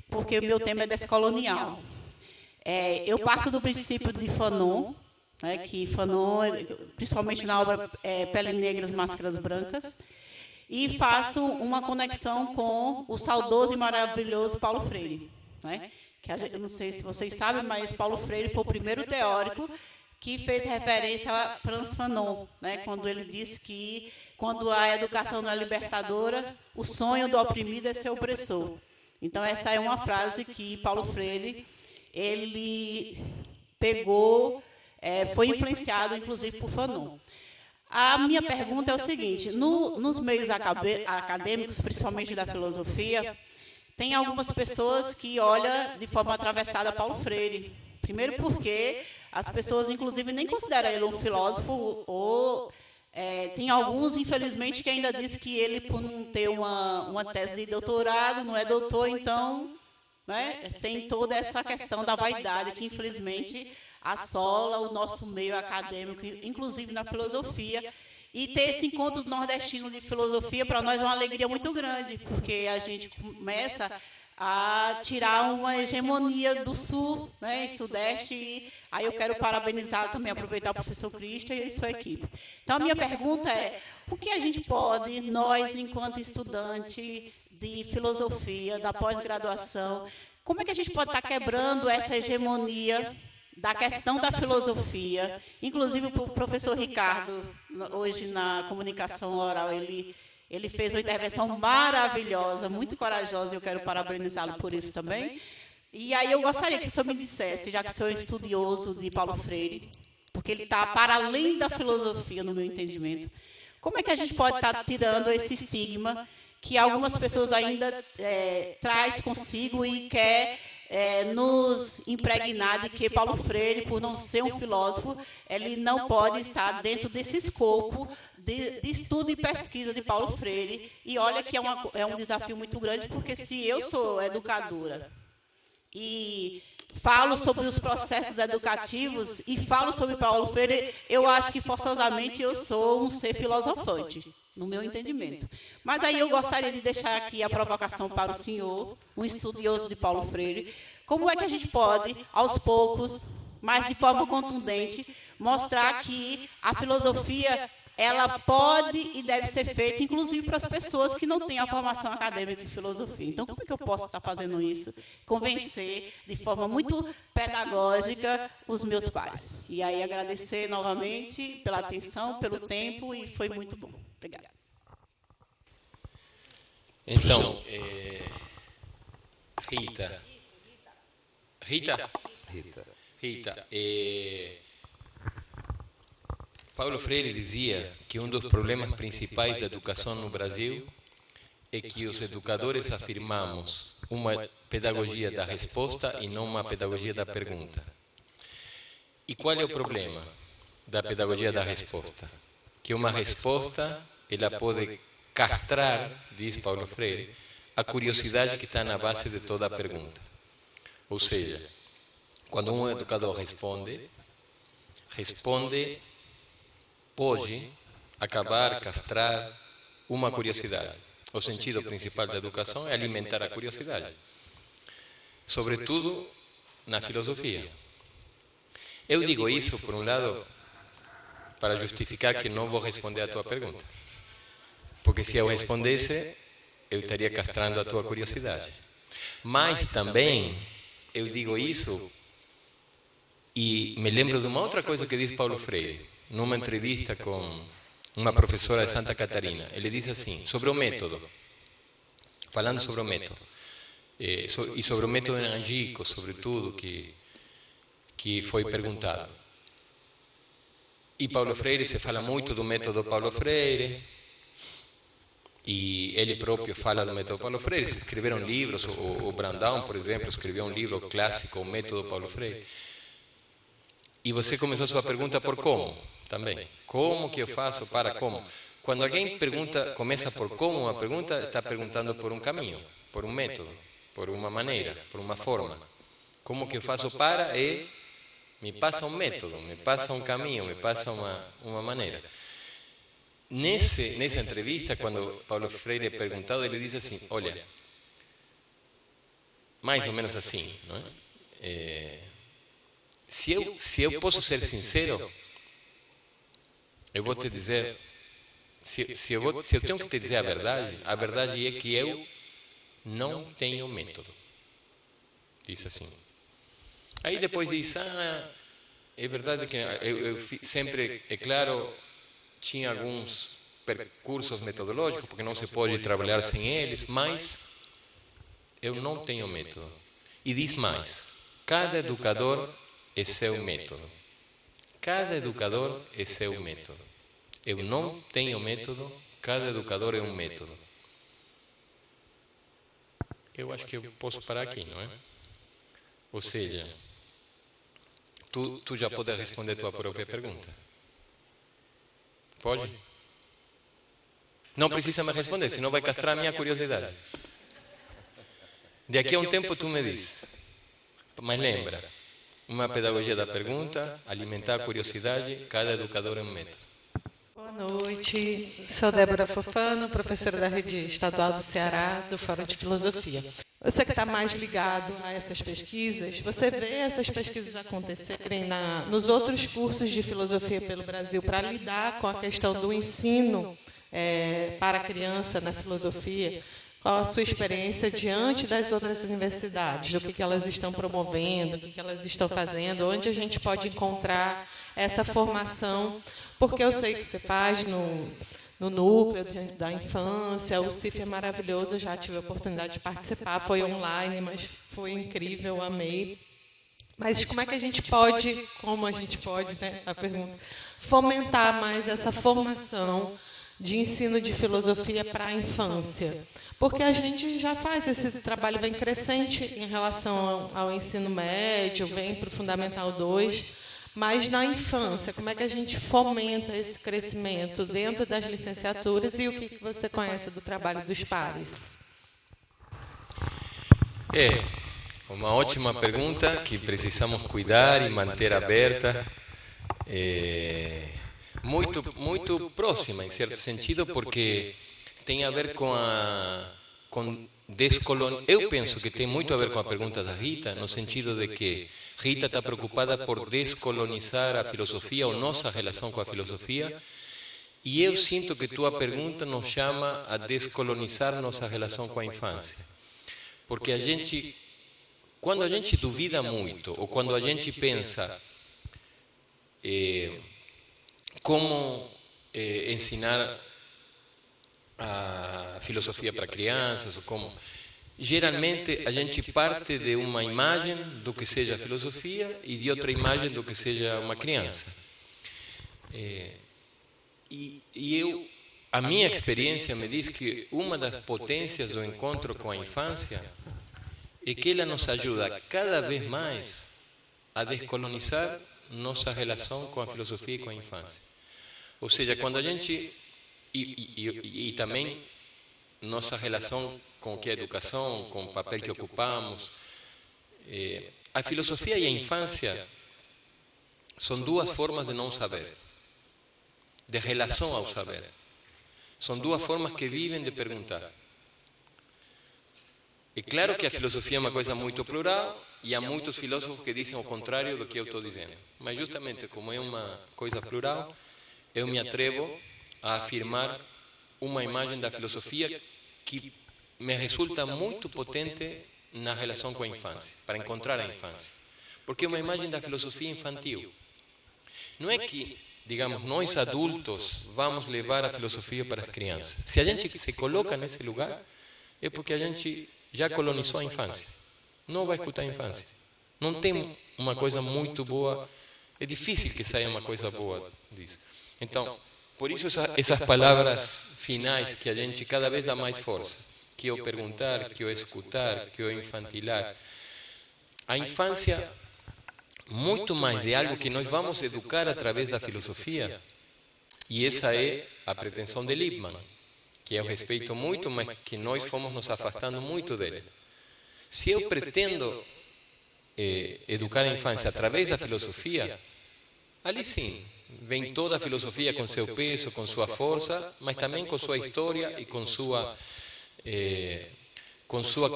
porque o meu tema é descolonial. Eu parto do princípio de Fanon, que Fanon, principalmente na obra Pele Negras, Máscaras Brancas, e faço uma conexão com o saudoso e maravilhoso Paulo Freire, né? Que eu não sei se vocês sabem, mas Paulo Freire foi o primeiro teórico que fez referência a Frantz Fanon, né? Quando ele disse que quando a educação não é libertadora, o sonho do oprimido é ser opressor. Então, essa é uma frase que Paulo Freire, ele pegou, foi influenciado, inclusive, por Fanon. A minha pergunta é o seguinte, nos meios acadêmicos, principalmente da filosofia, tem algumas pessoas que olham de forma atravessada Paulo Freire. Primeiro porque as pessoas, inclusive, nem consideram ele um filósofo, ou tem alguns, infelizmente, que ainda dizem que ele, por não ter uma tese de doutorado, não é doutor, então, né, tem toda essa questão da vaidade que, infelizmente, assola o nosso meio acadêmico, inclusive na filosofia. E ter esse encontro nordestino de filosofia, para nós, é uma alegria muito grande, porque a gente começa a tirar uma hegemonia do Sul, né, e Sudeste, e aí eu quero parabenizar também, aproveitar o professor Cristian e a sua equipe. Então, a minha pergunta é, o que a gente pode, nós, enquanto estudante de filosofia, da pós-graduação, como é que a gente pode estar quebrando essa hegemonia da questão da filosofia? Inclusive, o professor Ricardo, hoje na comunicação oral, ele fez uma intervenção maravilhosa, muito corajosa, e eu quero parabenizá-lo por isso também. E aí eu gostaria que o senhor me dissesse, já que o senhor é estudioso de Paulo Freire, porque ele está para além da filosofia, no meu entendimento, como é que a gente pode estar tirando esse estigma que algumas pessoas ainda traz consigo e quer nos impregnar de que Paulo Freire, por não ser um filósofo, ele não pode estar dentro desse escopo de estudo e pesquisa de Paulo Freire. E olha que é um desafio muito grande, porque se eu sou educadora e falo sobre os processos educativos e falo sobre Paulo Freire, eu acho que forçosamente eu sou um ser filosofante, no meu entendimento. Mas aí eu gostaria de deixar aqui a provocação para o senhor, um estudioso de Paulo Freire. Como é que a gente pode, aos poucos, mas de forma contundente, mostrar que a filosofia, ela pode e deve ser feita, inclusive para as pessoas que não têm a formação acadêmica em filosofia. Então, como é que eu posso estar fazendo isso? Convencer de forma muito pedagógica os meus pais. E aí agradecer novamente pela atenção, pelo tempo, e foi muito bom. Obrigada. Então, Rita, Paulo Freire dizia que um dos problemas principais da educação no Brasil é que os educadores afirmamos uma pedagogia da resposta e não uma pedagogia da pergunta. E qual é o problema da pedagogia da resposta? Que uma resposta, ela pode castrar, diz Paulo Freire, a curiosidade que está na base de toda a pergunta. Ou seja, quando um educador responde pode acabar, castrar uma curiosidade. O sentido principal da educação é alimentar a curiosidade, sobretudo na filosofia. Eu digo isso, por um lado, para justificar que não vou responder a tua pergunta, porque se eu respondesse, eu estaria castrando a tua curiosidade. Mas também eu digo isso e me lembro de uma outra coisa que diz Paulo Freire, numa entrevista com uma professora de Santa Catarina. Ele diz assim, sobre o método, falando sobre o método, e sobre o método enérgico, sobretudo, que foi perguntado. E Paulo Freire, se fala muito do método Paulo Freire, e ele próprio fala do método Paulo Freire. Se escreveram livros, o Brandão, por exemplo, escreveu um livro clássico, o método Paulo Freire. E você começou a sua pergunta por como, também. Como que eu faço para como? Quando alguém começa por como uma pergunta, está perguntando por um caminho, por um método, por uma maneira, por uma forma. Como que eu faço para me passa um método, me passa um caminho, me passa uma maneira. Nessa entrevista, quando Paulo Freire é perguntado, ele diz assim, olha, mais ou menos assim, não é? Se eu posso ser sincero, eu vou te dizer se eu tenho que te dizer a verdade é que eu não tenho método. Diz assim. Aí depois diz, é verdade que eu sempre, é claro, tinha alguns percursos metodológicos, porque não se pode trabalhar sem eles, mas eu não tenho método. E diz mais, cada educador é seu método. Cada educador é seu método. Eu não tenho método, cada educador é um método. Eu acho que eu posso parar aqui, não é? Ou seja, tu já pode responder a tua própria pergunta. Pode? Não precisa me responder, senão vai castrar a minha curiosidade. Daqui a um tempo tu me diz. Mas lembra, uma pedagogia da pergunta, alimentar a curiosidade, cada educador é um método. Boa noite, sou Débora Fofano, professora da Rede Estadual do Ceará, do Fórum de Filosofia. Você que está mais ligado a essas pesquisas, você vê essas pesquisas acontecerem nos outros cursos de filosofia pelo Brasil para lidar com a questão do ensino para a criança na filosofia? Qual a sua experiência diante das outras universidades? Do que elas estão promovendo, o que elas estão fazendo, onde a gente pode encontrar essa formação? Porque eu sei que você faz no núcleo da infância, o CIF é maravilhoso, eu já tive a oportunidade de participar, foi online, mas foi incrível, amei. Mas como é que a gente pode, né, a pergunta, fomentar mais essa formação de ensino de filosofia para a infância? Porque a gente já faz esse trabalho, vem crescente em relação ao ensino médio, vem para o Fundamental 2, mas na infância, como é que a gente fomenta esse crescimento dentro das licenciaturas e o que você conhece do trabalho dos pares? É uma ótima pergunta que precisamos cuidar e manter aberta. Muito próxima, em certo sentido, porque tem a ver com eu penso que tem muito a ver com a pergunta da Rita, no sentido de que Rita está preocupada por descolonizar a filosofia ou nossa relação com a filosofia, e eu sinto que tua pergunta nos chama a descolonizar nossa relação com a infância. Porque quando a gente duvida muito, ou quando a gente pensa como ensinar a filosofia para crianças, ou como... Geralmente a gente parte de uma imagem do que seja a filosofia e de outra imagem do que seja uma criança. A minha experiência me diz que uma das potências do encontro com a infância é que ela nos ajuda cada vez mais a descolonizar nossa relação com a filosofia e com a infância. Ou seja, quando a gente... E também nossa relação com o que é educação, com o papel que ocupamos. A filosofia e a infância são duas formas de não saber, de relação ao saber. São duas formas que vivem de perguntar. É claro que a filosofia é uma coisa muito plural e há muitos filósofos que dizem o contrário do que eu estou dizendo. Mas justamente como é uma coisa plural, eu me atrevo a afirmar uma imagem da filosofia que me resulta muito potente na relação com a infância, para encontrar a infância. Porque é uma imagem da filosofia infantil. Não é que, digamos, nós adultos vamos levar a filosofia para as crianças. Se a gente se coloca nesse lugar, é porque a gente já colonizou a infância. Não vai escutar a infância. Não tem uma coisa muito boa. É difícil que saia uma coisa boa disso. Então, por isso essas palavras finais que a gente cada vez dá mais força. Que é o perguntar, que é o escutar, que é o infantilar. A infância, muito mais de algo que nós vamos educar através da filosofia, e essa é a pretensão de Lippmann, que eu respeito muito, mas que nós fomos nos afastando muito dele. Se eu pretendo educar a infância através da filosofia, ali sim, vem toda a filosofia com seu peso, com sua força, mas também com sua história e com sua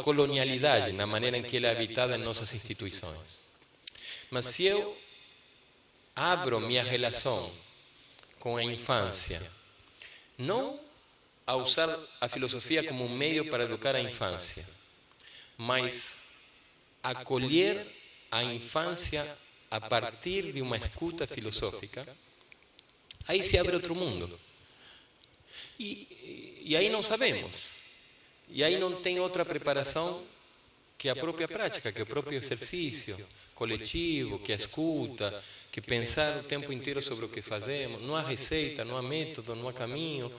colonialidade, na maneira em que ela é habitada em nossas instituições. Mas se eu abro minha relação com a infância não a usar a filosofia como um meio para educar a infância, mas acolher a infância a partir de uma escuta filosófica, aí se abre outro mundo. E aí não sabemos. E aí não tem outra preparação que a própria prática, que o próprio exercício coletivo, que a escuta, que pensar o tempo inteiro sobre o que fazemos. Não há receita, não há método, não há caminho.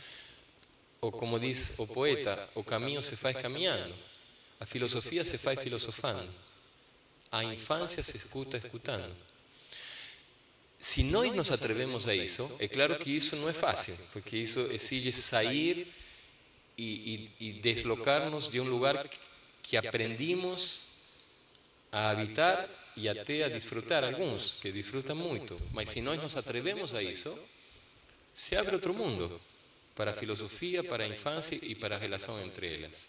Ou como diz o poeta, o caminho se faz caminhando. A filosofia se faz filosofando. A infância se escuta escutando. Se nós nos atrevemos a isso, é claro que isso não é fácil, porque isso exige sair e deslocar-nos de um lugar que aprendimos a habitar e até a desfrutar, alguns que desfrutam muito. Mas se nós nos atrevemos a isso, se abre outro mundo para a filosofia, para a infância e para a relação entre elas.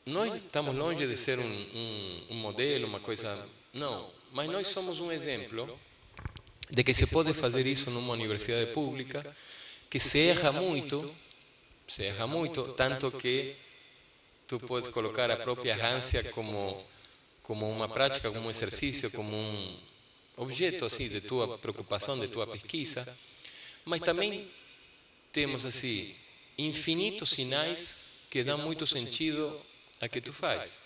Nós estamos longe de ser um modelo, uma coisa... Não, mas nós somos um exemplo de que se pode fazer isso numa universidade pública, que se erra muito, tanto que tu podes colocar a própria ânsia como uma prática, como um exercício, como um objeto assim de tua preocupação, de tua pesquisa, mas também temos assim infinitos sinais que dão muito sentido a que tu fazes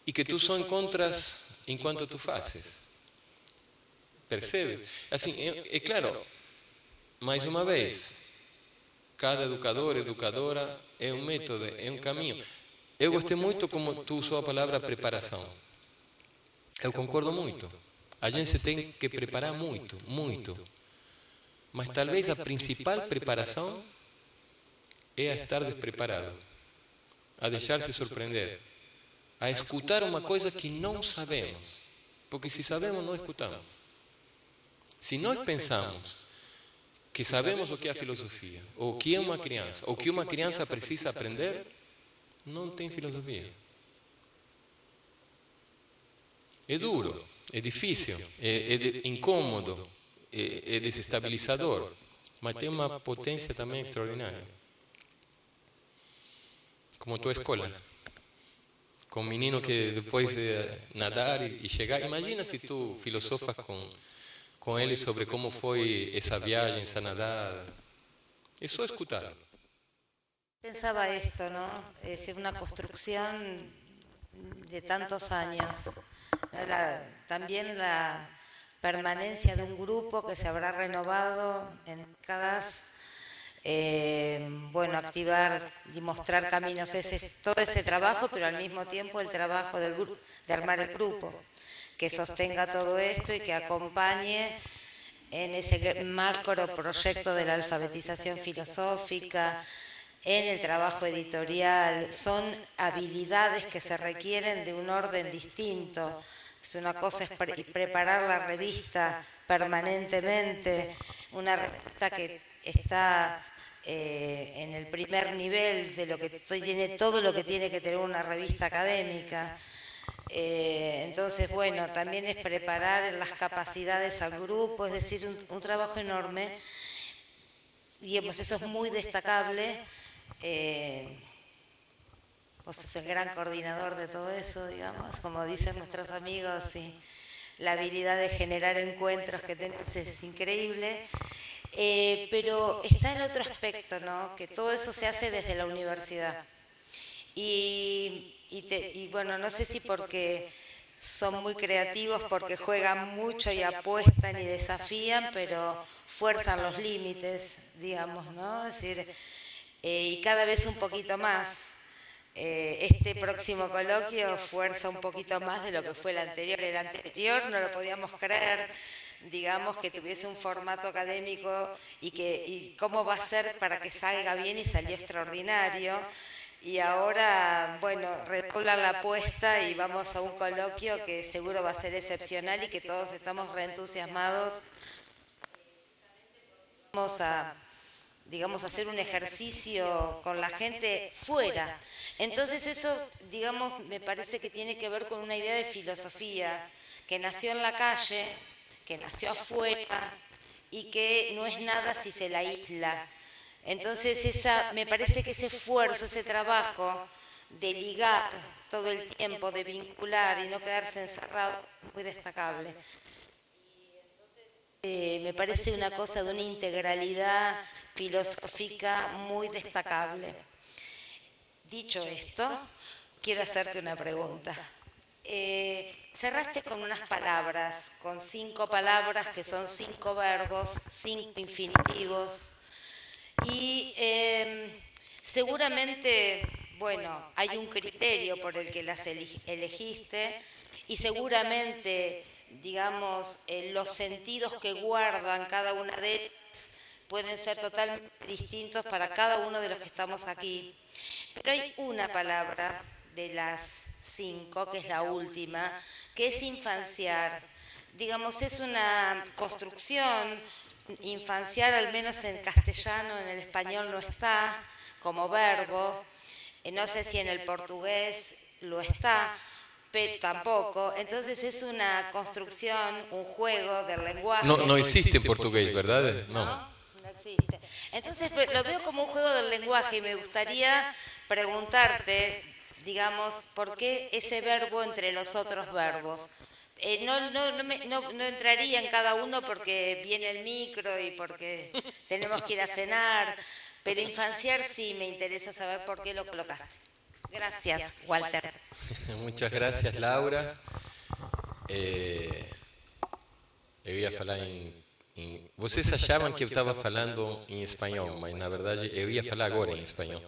e que tu só encontras enquanto tu fazes. Percebe? Assim, é claro, mais uma vez, cada educador, educadora é um método, é um caminho. Eu gostei muito como tu usou a palavra preparação. Eu concordo muito. A gente tem que preparar muito, muito. Mas talvez a principal preparação é a estar despreparado, a deixar-se surpreender, a escutar uma coisa que não sabemos. Porque se sabemos, não escutamos. Se nós pensamos que sabemos o que é a filosofia, ou o que é uma criança, ou o que uma criança precisa aprender, não tem filosofia. É duro, é difícil, é incômodo, é desestabilizador, mas tem uma potência também extraordinária. Como tua escola, com um menino que depois de nadar e chegar, imagina se tu filosofas com ele sobre como foi essa viagem, essa nadada. É só escutá-lo. Pensaba esto, ¿no? Es decir, una construcción de tantos años. También la permanencia de un grupo que se habrá renovado en décadas, activar y mostrar caminos. Todo ese trabajo, pero al mismo tiempo el trabajo de armar el grupo, que sostenga todo esto y que acompañe en ese macro proyecto de la alfabetización filosófica, en el trabajo editorial. Son habilidades que se requieren de un orden distinto. Una cosa es preparar la revista permanentemente, una revista que está en el primer nivel de lo que tiene todo lo que tiene que tener una revista académica. Entonces, también es preparar las capacidades al grupo, es decir, un trabajo enorme. Digamos, eso es muy destacable. Vos sos el gran coordinador de todo eso, digamos, como dicen nuestros amigos, y la habilidad de generar encuentros que tenés es increíble. Pero está el otro aspecto, ¿no? Que todo eso se hace desde la universidad. Y no sé si porque son muy creativos, porque juegan mucho y apuestan y desafían, pero fuerzan los límites, digamos, ¿no? Es decir, y cada vez un poquito más. Este próximo coloquio fuerza un poquito más de lo que fue el anterior. El anterior no lo podíamos creer, digamos, que tuviese un formato académico y cómo va a ser para que salga bien, y salió extraordinario. Y ahora, redoblan la apuesta y vamos a un coloquio que seguro va a ser excepcional y que todos estamos reentusiasmados. Vamos a hacer un ejercicio con la gente fuera. Entonces eso, digamos, me parece que tiene que ver con una idea de filosofía que nació en la calle, que nació afuera y que no es nada si se la aísla. Entonces me parece que ese esfuerzo, ese trabajo de ligar todo el tiempo, de vincular y no quedarse encerrado, es muy destacable. Me parece una cosa de una integralidad filosófica muy destacable. Dicho esto, quiero hacerte una pregunta. Cerraste con unas palabras, con 5 palabras que son 5 verbos, 5 infinitivos, y seguramente, bueno, hay un criterio por el que las elegiste, y seguramente, digamos, los sentidos que guardan cada una de ellas pueden ser totalmente distintos para cada uno de los que estamos aquí. Pero hay una palabra de las 5, que es la última, que es infanciar. Digamos, es una construcción, infanciar al menos en castellano, en el español no está como verbo, no sé si en el portugués lo está, pero tampoco. Entonces es una construcción, un juego del lenguaje. No existe en portugués, ¿verdad? No existe. Entonces lo veo como un juego del lenguaje y me gustaría preguntarte, digamos, ¿por qué ese verbo entre los otros verbos? No entraría en cada uno porque viene el micro y porque tenemos que ir a cenar, pero infanciar sí me interesa saber por qué lo colocaste. Gracias, Walter. Muchas gracias, Laura. Eu ia falar vocês achavam que eu estava falando em espanhol, mas na verdade eu ia falar agora em espanhol.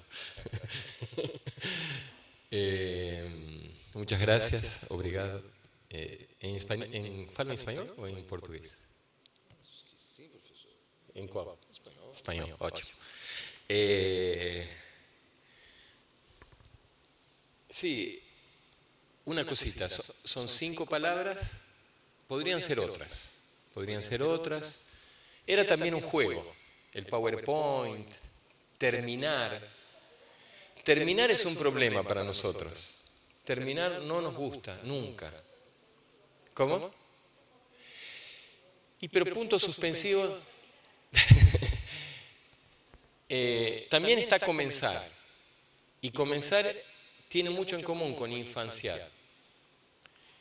Muchas gracias, obrigado. ¿Falo en español o en portugués? Sim, professor. ¿En cuál? Espanhol. Español, ótimo. Sí, una cosita, son 5 palabras, podrían ser otras. Era también un juego, el PowerPoint, terminar. Terminar es un problema para nosotros. Terminar no nos gusta, nunca. ¿Cómo? Pero puntos suspensivos también está comenzar. Y comenzar tiene mucho en común con infanciar.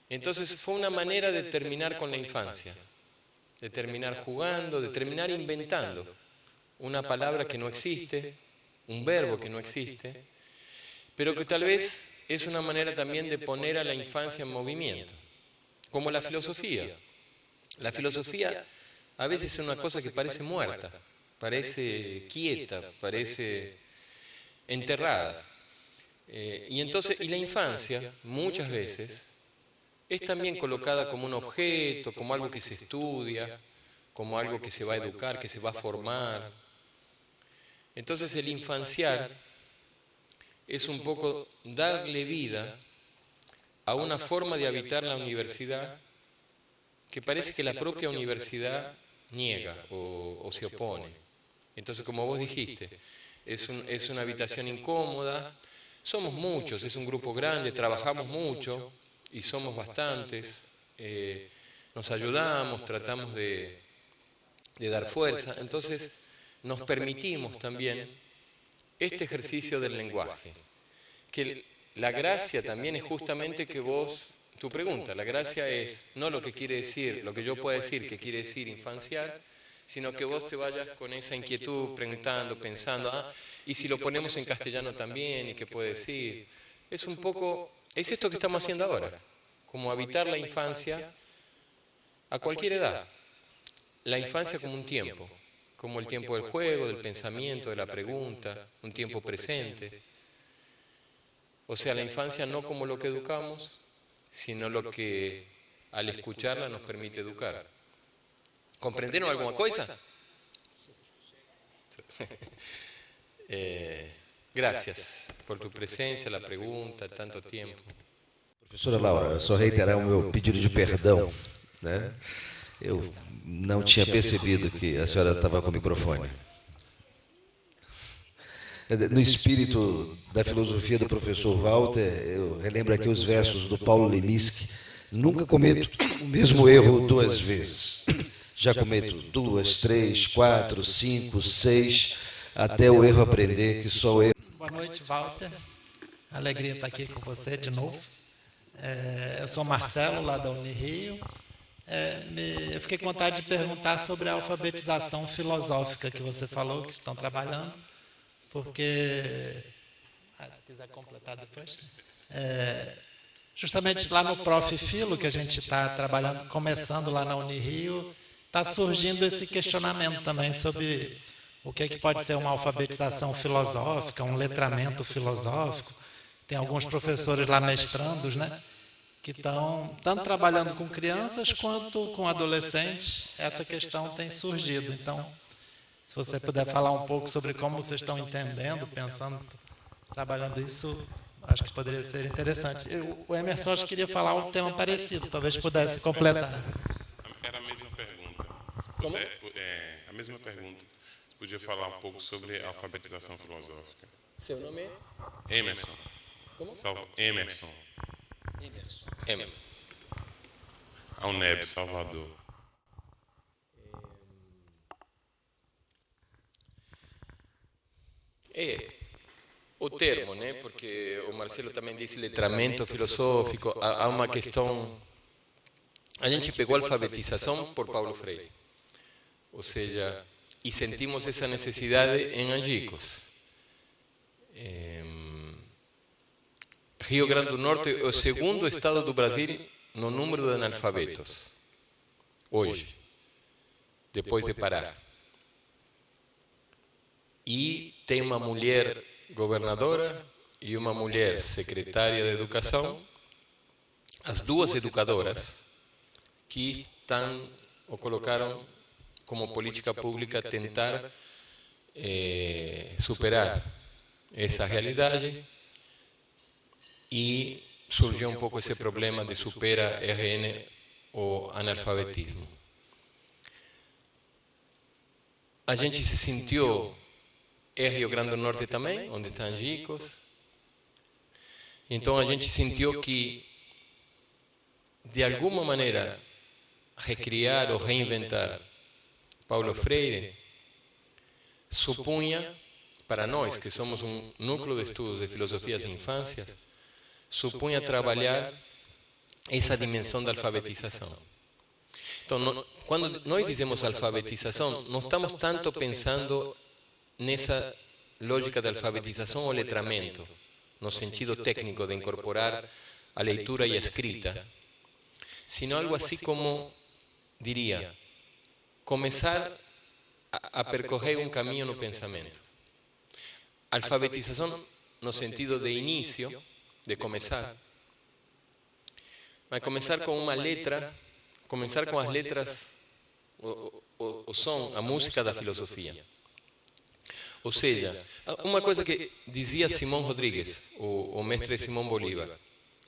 Entonces fue una manera de terminar con la infancia, de terminar jugando, de terminar inventando una palabra que no existe, un verbo que no existe, pero que tal vez es una manera también de poner a la infancia en movimiento, como la filosofía. La filosofía a veces es una cosa que parece muerta, parece quieta, parece enterrada. Y la infancia, muchas veces, es también colocada como un objeto, como algo que se estudia, como algo que se va a educar, que se va a formar. Entonces el infanciar es un poco darle vida a una forma de habitar la universidad que parece que la propia universidad niega o se opone. Entonces, como vos dijiste, es una habitación incómoda, somos muchos, es un grupo grande, trabajamos mucho y somos bastantes, nos ayudamos, tratamos de dar fuerza, entonces nos permitimos también este ejercicio del lenguaje, que la gracia también es justamente que vos, tu pregunta, la gracia es no lo que quiere decir, lo que yo pueda decir que quiere decir infanciar, sino que vos te vayas con esa inquietud preguntando, pensando, y si lo ponemos en castellano también, ¿y qué puede decir? Es un poco, es esto que estamos haciendo ahora, como habitar la infancia a cualquier edad, la infancia como un tiempo, como el tiempo del juego, del pensamiento, de la pregunta, un tiempo presente. O sea, la infancia no como lo que educamos, sino lo que al escucharla nos permite educar. ¿Comprendieron alguna cosa? Gracias por tu presencia, la pregunta, tanto tempo. Professora Laura, só reiterar o meu pedido de perdão, né? Eu não tinha percebido que a senhora estava com o microfone. No espírito da filosofia do professor Walter, eu relembro aqui os versos do Paulo Leminski: nunca cometo o mesmo erro 2 vezes. Já cometo 2, 3, 4, 5, 6, até o erro aprender que só o erro... Boa noite, Walter. Alegria estar aqui com você de novo. Eu sou Marcelo, lá da Unirio. Eu fiquei com vontade de perguntar sobre a alfabetização filosófica que você falou, que estão trabalhando, porque... se quiser completar depois... justamente lá no Prof. Filo, que a gente está trabalhando, começando lá na Unirio, está surgindo esse questionamento também sobre o que pode ser uma alfabetização filosófica, um letramento filosófico. Tem alguns professores lá mestrandos, né, que estão tanto trabalhando com crianças quanto com adolescentes. Essa questão tem surgido. Então, se você puder falar um pouco sobre como vocês estão entendendo, pensando, trabalhando isso, acho que poderia ser interessante. O Emerson, acho que queria falar um tema parecido, talvez pudesse completar. Era a mesma pergunta. Como? A mesma pergunta. Você podia falar um pouco sobre a alfabetização filosófica. Seu nome é? Emerson. Como? Emerson. Emerson. A UNEB, Salvador. O termo, né? Porque o Marcelo também disse letramento filosófico. Há uma questão... A gente pegou a alfabetização por Paulo Freire. Ou seja, e sentimos essa necessidade em Angicos. Rio Grande do Norte é o segundo estado do Brasil no número de analfabetos. Hoje. Depois de Pará. E tem uma mulher governadora e uma mulher secretária de educação, as duas educadoras, que estão, ou colocaram como política pública tentar superar essa realidade, e surgiu um pouco esse problema de supera RN o analfabetismo. A gente se sentiu... Rio Grande do Norte também, onde estão Angicos. Então a gente sentiu que, de alguma maneira, recriar ou reinventar Paulo Freire supunha, para nós, que somos um núcleo de estudos de filosofias e infâncias, supunha trabalhar essa dimensão da alfabetização. Então, quando nós dizemos alfabetização, não estamos tanto pensando nessa lógica da alfabetização ou letramento, no sentido técnico de incorporar a leitura e a escrita, sino algo assim como, diria, começar a percorrer um caminho no pensamento. Alfabetização no sentido de início, de começar, mas começar com uma letra, começar com as letras, o som, a música da filosofia. Ou seja, uma coisa que dizia Simão Rodrigues, o mestre Simão Bolívar,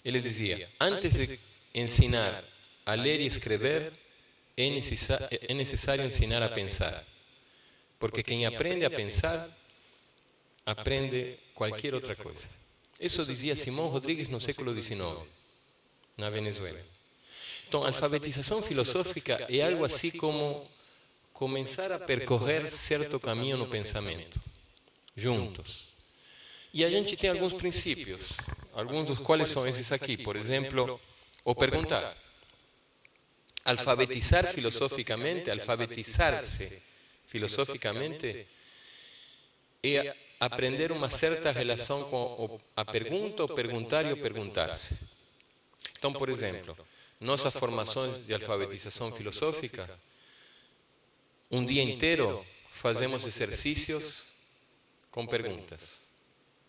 ele dizia, antes de ensinar a ler e escrever, é necessário ensinar a pensar. Porque quem aprende a pensar, aprende qualquer outra coisa. Isso dizia Simão Rodrigues no século XIX, na Venezuela. Então, a alfabetização filosófica é algo assim como começar a percorrer certo caminho no pensamento, juntos. E a gente tem alguns princípios, alguns dos quais são esses aqui. Por exemplo, o perguntar. Alfabetizar filosoficamente, alfabetizar-se filosoficamente, é aprender uma certa relação com a pergunta, o perguntar e o perguntar-se. Então, por exemplo, nossas formações de alfabetização filosófica, um dia inteiro fazemos exercícios com perguntas,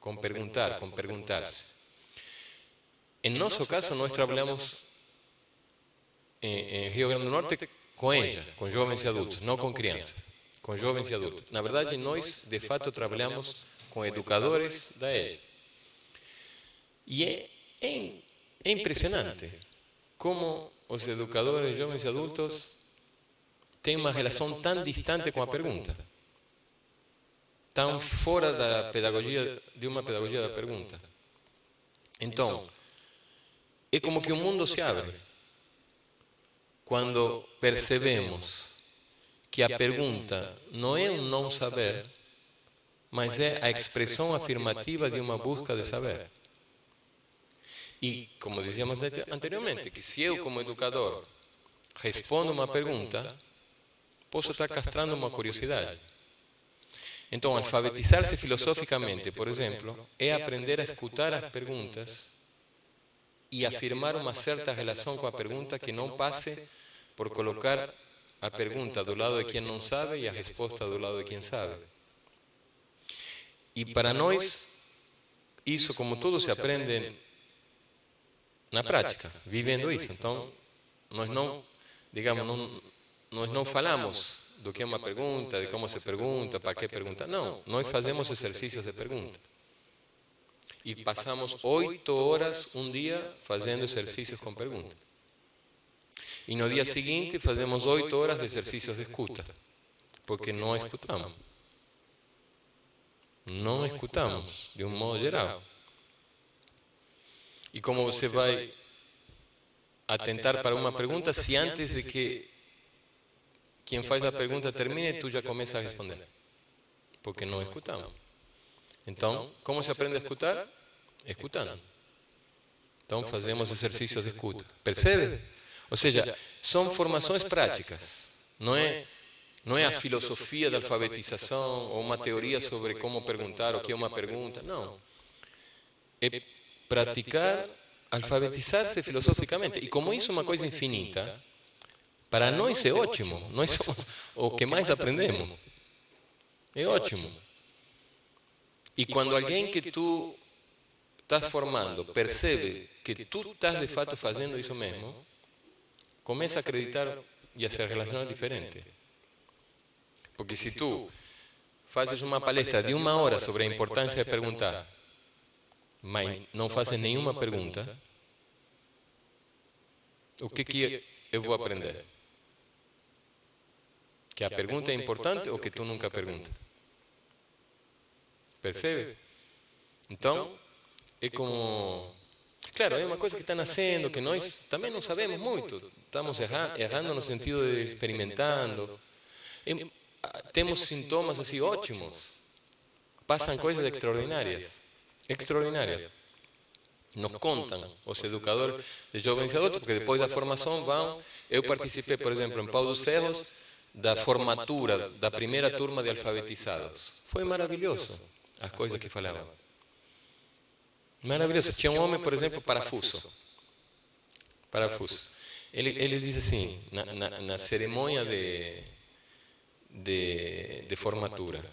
com perguntar, com perguntar-se. Em nosso caso, nós trabalhamos em Rio Grande do Norte com EJA, com jovens e adultos, não com crianças, com jovens e adultos. Na verdade, nós, de fato, trabalhamos com educadores da EJA. E é impressionante como os educadores, jovens e adultos têm uma relação tão distante com a pergunta, tão fora da pedagogia, de uma pedagogia da pergunta. Então, é como que o mundo se abre quando percebemos que a pergunta não é um não saber, mas é a expressão afirmativa de uma busca de saber. E, como dizíamos anteriormente, que se eu, como educador, respondo uma pergunta, posso estar castrando uma curiosidade. Então, alfabetizar-se filosoficamente, por exemplo, é aprender a escutar as perguntas e afirmar uma certa relação com a pergunta que não passe por colocar a pergunta do lado de quem não sabe e a resposta do lado de quem sabe. E para nós, isso, como tudo, se aprende na prática, vivendo isso. Então, nós não, digamos, nós não falamos do que é uma pergunta, de como se pergunta, para que pergunta. Não, nós fazemos exercícios de pergunta. E passamos 8 horas um dia fazendo exercícios com pergunta. E no dia seguinte fazemos 8 horas de exercícios de escuta, porque não escutamos. Não escutamos, de um modo geral. E como você vai atentar para uma pergunta se antes de que quem faz a pergunta termine, tu já começa a responder? Porque não escutamos. Então, como se aprende a escutar? Escutando. Então, fazemos exercícios de escuta. Percebe? Ou seja, são formações práticas. Não é a filosofia da alfabetização ou uma teoria sobre como perguntar, o que é uma pergunta. Não. É praticar, alfabetizar-se filosoficamente. E como isso é uma coisa infinita, para nós é ótimo. Nós somos o que mais aprendemos. É ótimo. E quando alguém que tu estás formando percebe que tu estás de fato fazendo isso mesmo, começa a acreditar e a se relacionar diferente. Porque se tu fazes uma palestra de 1 hora sobre a importância de perguntar, mas não fazes nenhuma pergunta, o que eu vou aprender? Que a pergunta é importante ou que tu nunca pergunta? Percebe? Então, é como... Claro, é uma coisa que está nascendo, que nós também não sabemos muito. Estamos errando no sentido de experimentando. Temos sintomas assim ótimos. Passam coisas extraordinárias. Extraordinárias. Nos contam os educadores de jovens e adultos, porque depois da formação vão... Eu participei, por exemplo, em Pau dos Ferros, da formatura da primeira turma de alfabetizados. Foi maravilhoso as coisas que falavam. Maravilhoso. Tinha um homem, por exemplo, parafuso. Ele diz assim, na cerimônia de formatura.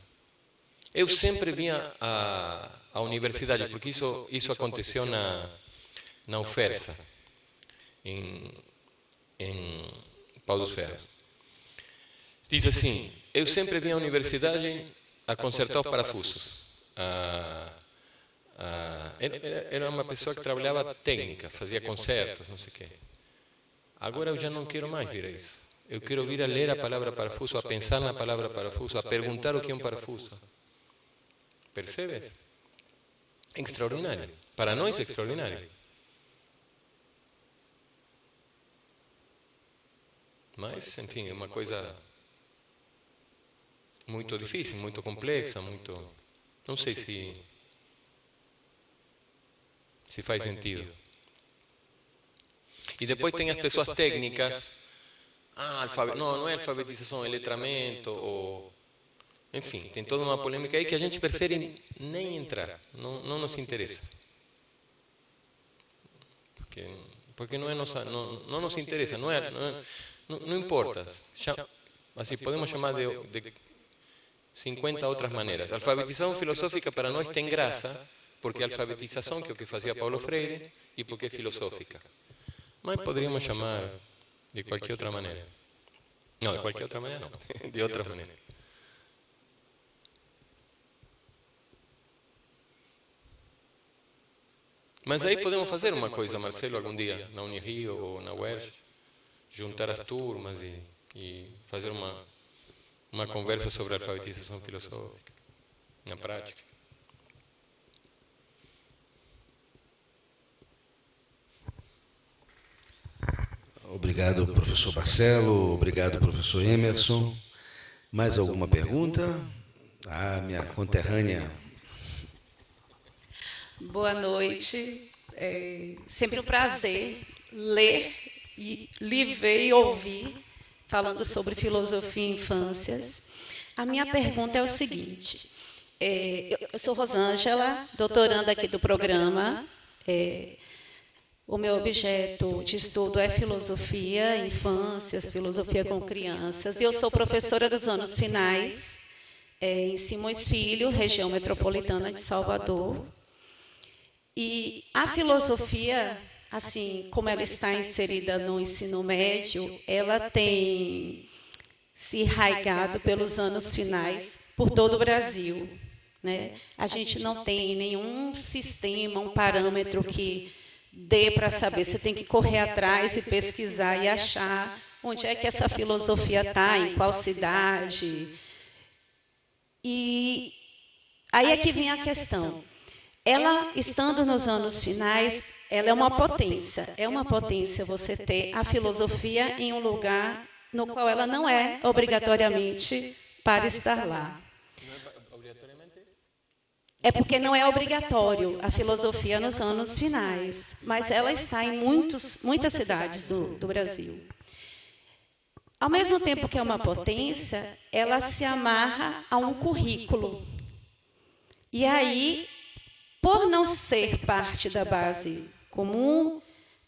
Eu sempre vinha à universidade, porque isso aconteceu na UFERSA, em Pau dos Ferros. Diz assim, eu sempre vinha à universidade a consertar os parafusos. Era uma pessoa que trabalhava técnica, fazia concertos, não sei o quê. Agora eu já não quero mais vir a isso. Eu quero vir a ler a palavra parafuso, a pensar na palavra parafuso, a perguntar o que é um parafuso. Percebes? Extraordinário. Para nós é extraordinário. Mas, enfim, é uma coisa muito difícil, muito complexa, muito... Não sei se faz sentido. E depois tem as pessoas técnicas. Não é alfabetização, é letramento, ou... Enfim, tem toda uma polêmica aí que a gente prefere nem entrar, não nos interessa. Porque não nos interessa, não importa. Assim, podemos chamar de 50 outras maneiras. A alfabetização filosófica para nós tem graça, porque a alfabetização, que é o que fazia Paulo Freire, e porque é filosófica. Mas poderíamos chamar de qualquer outra maneira. Não, de qualquer outra maneira não, de outra maneira. Mas aí podemos fazer uma coisa, Marcelo, algum dia, na Unirio ou na UERJ, juntar as turmas e fazer uma conversa sobre a alfabetização filosófica, na prática. Obrigado, professor Marcelo. Obrigado, professor Emerson. Mais alguma pergunta? Ah, minha conterrânea. Boa noite. É sempre um prazer ler, lhe ver e ouvir falando sobre filosofia e infâncias. A minha pergunta é o seguinte. Eu sou Rosângela, doutoranda aqui do programa. O meu objeto de estudo é filosofia, infâncias, filosofia com crianças. E eu sou professora dos anos finais em Simões Filho, região metropolitana de Salvador. E a filosofia, assim como ela está inserida no ensino médio, ela tem se enraizado pelos anos finais por todo o Brasil, né? A gente não tem nenhum sistema, um parâmetro que dê para saber. Você tem que correr atrás e pesquisar e achar onde é que essa filosofia está, em qual cidade. E aí é que vem a questão. Ela, estando nos anos finais, ela é uma potência. É uma potência você ter a filosofia em um lugar no qual ela não é obrigatoriamente para estar lá. É porque não é obrigatório a filosofia nos anos finais, mas ela está em muitas cidades do Brasil. Ao mesmo tempo que é uma potência, ela se amarra a um currículo. E aí, por não ser parte da base comum,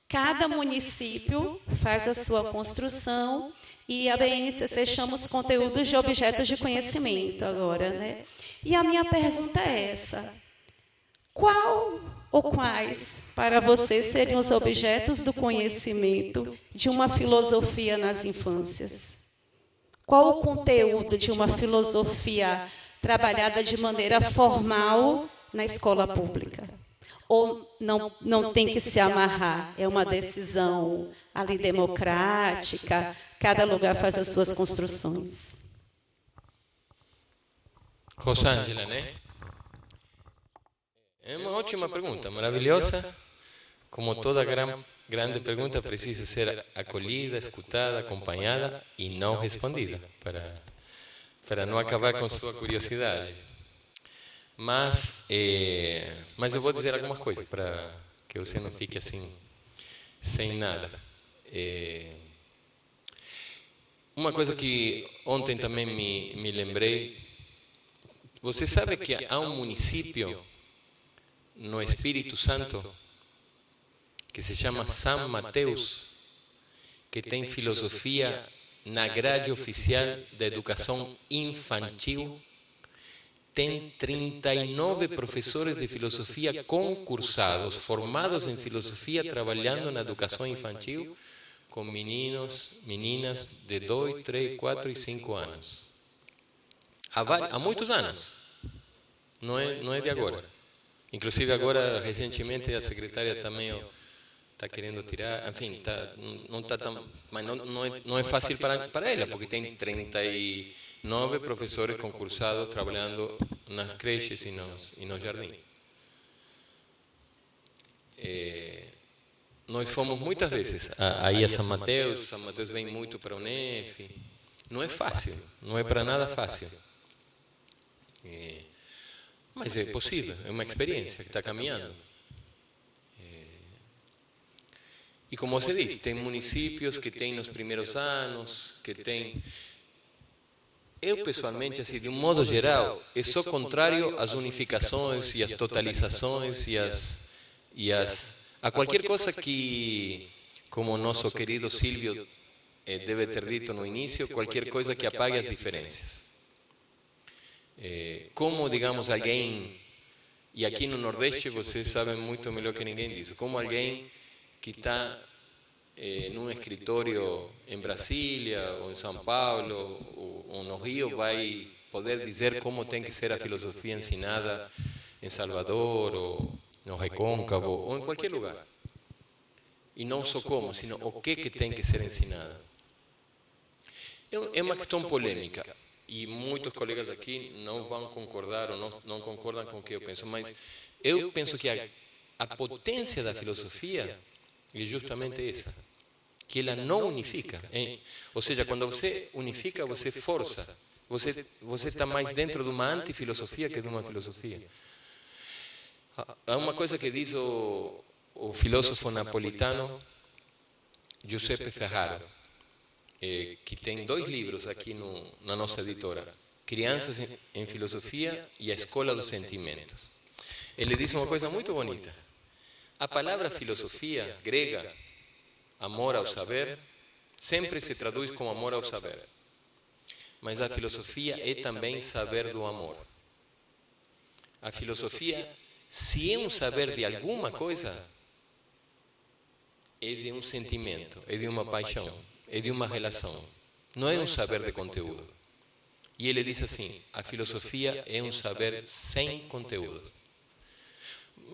cada município faz a sua construção e a BNCC chama os conteúdos de objetos de conhecimento agora, né? E a minha pergunta é essa. Qual ou quais, para você, seriam os objetos do conhecimento de uma filosofia nas infâncias? Qual o conteúdo de uma filosofia trabalhada de maneira formal na escola pública? Ou não tem que se amarrar? É uma decisão ali democrática, cada lugar faz as suas construções. Rosângela, né? É uma ótima pergunta, maravilhosa. Como toda grande pergunta, precisa ser acolhida, escutada, acompanhada e não respondida, para não acabar com sua curiosidade. Mas eu vou dizer algumas coisas, para que você não fique assim, sem nada. Uma coisa que ontem também me lembrei. Você sabe que há um município no Espírito Santo que se chama São Mateus, que tem filosofia na grade oficial da educação infantil? Tem 39 professores de filosofia concursados, formados em filosofia, trabalhando na educação infantil, com meninos, meninas de 2, 3, 4 e 5 anos. Há muitos anos, não é de agora. Inclusive agora, recentemente, a secretária também está querendo tirar, enfim, não está tão, mas não é fácil para ela, porque tem 39 professores concursados trabalhando nas creches e nos jardins. Nós fomos muitas vezes aí a São Mateus vem muito para a UNEF. Não é fácil, não é para nada fácil. Mas é possível, é uma experiência que está caminhando. E como você disse, tem municípios que têm nos primeiros anos, que tem... Eu, pessoalmente, assim, de um modo geral, eu sou contrário às unificações e às totalizações a qualquer coisa que, como o nosso querido Silvio deve ter dito no início, qualquer coisa que apague as diferenças. Como, digamos, alguém, e aqui no Nordeste vocês sabem muito melhor que ninguém disso, como alguém que está num escritório em Brasília, ou em São Paulo, ou no Rio, vai poder dizer como tem que ser a filosofia ensinada em Salvador, ou no Recôncavo, ou em qualquer lugar. E não só como, sino o que tem que ser ensinado. É uma questão polêmica. E muitos colegas aqui não vão concordar ou não concordam com o que eu penso, mas eu penso que a potência da filosofia é justamente essa, que ela não unifica. Ou seja, quando você unifica, você força você está mais dentro de uma antifilosofia que de uma filosofia. Há uma coisa que diz o filósofo napolitano Giuseppe Ferraro, que tem 2 livros aqui na nossa editora, Crianças em Filosofia e A Escola dos Sentimentos. Ele diz uma coisa muito bonita. A palavra filosofia grega, amor ao saber, sempre se traduz como amor ao saber. Mas a filosofia é também saber do amor. A filosofia, se é um saber de alguma coisa, é de um sentimento, é de uma paixão, é de uma relação. Não é um saber de conteúdo. E ele diz assim, a filosofia é um saber sem conteúdo.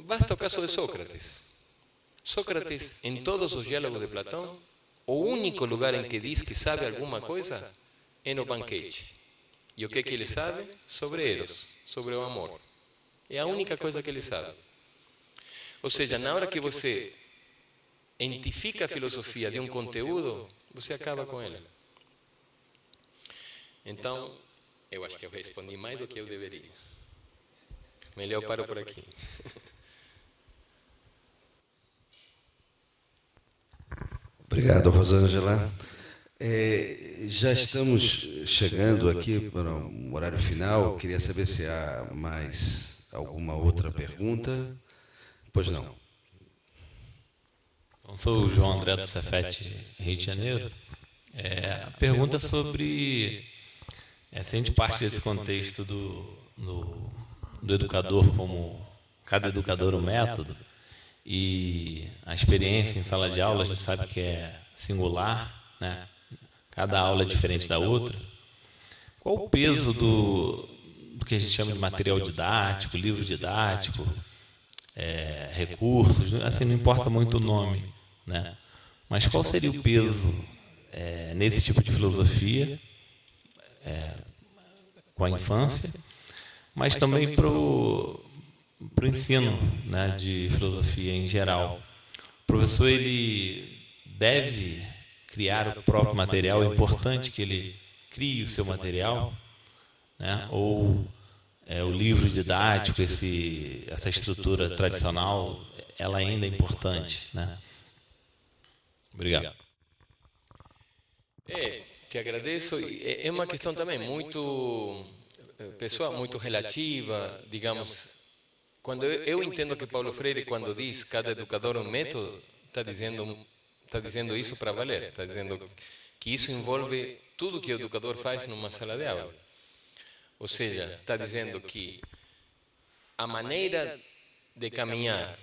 Basta o caso de Sócrates. Sócrates, em todos os diálogos de Platão, o único lugar em que diz que sabe alguma coisa é no banquete. E o que ele sabe? Sobre Eros, sobre o amor. É a única coisa que ele sabe. Ou seja, na hora que você identifica a filosofia de um conteúdo, você acaba com ela. Então, eu acho que eu respondi mais do que eu deveria. Melhor eu paro por aqui. Obrigado, Rosângela. Já estamos chegando aqui para um horário final. Queria saber se há mais alguma outra pergunta. Pois não. Eu sou o João André do Cefet, Rio de Janeiro. A pergunta é sobre, se a gente parte desse contexto do educador como cada educador um método, e a experiência em sala de aula a gente sabe que é singular, né? Cada aula é diferente da outra. Qual o peso do que a gente chama de material didático, livro didático, recursos, assim, não importa muito o nome, né? Mas qual seria o peso nesse tipo de filosofia com a infância, mas também para o ensino, né, de filosofia em geral? O professor, ele deve criar o próprio material? É importante que ele crie o seu material, né? Ou o livro didático, essa estrutura tradicional, ela ainda é importante, né? Obrigado. Te agradeço. É uma questão também muito pessoal, muito relativa, digamos. Quando eu entendo que Paulo Freire, quando diz cada educador um método, está dizendo isso para valer. Está dizendo que isso envolve tudo que o educador faz numa sala de aula. Ou seja, está dizendo que a maneira de caminhar,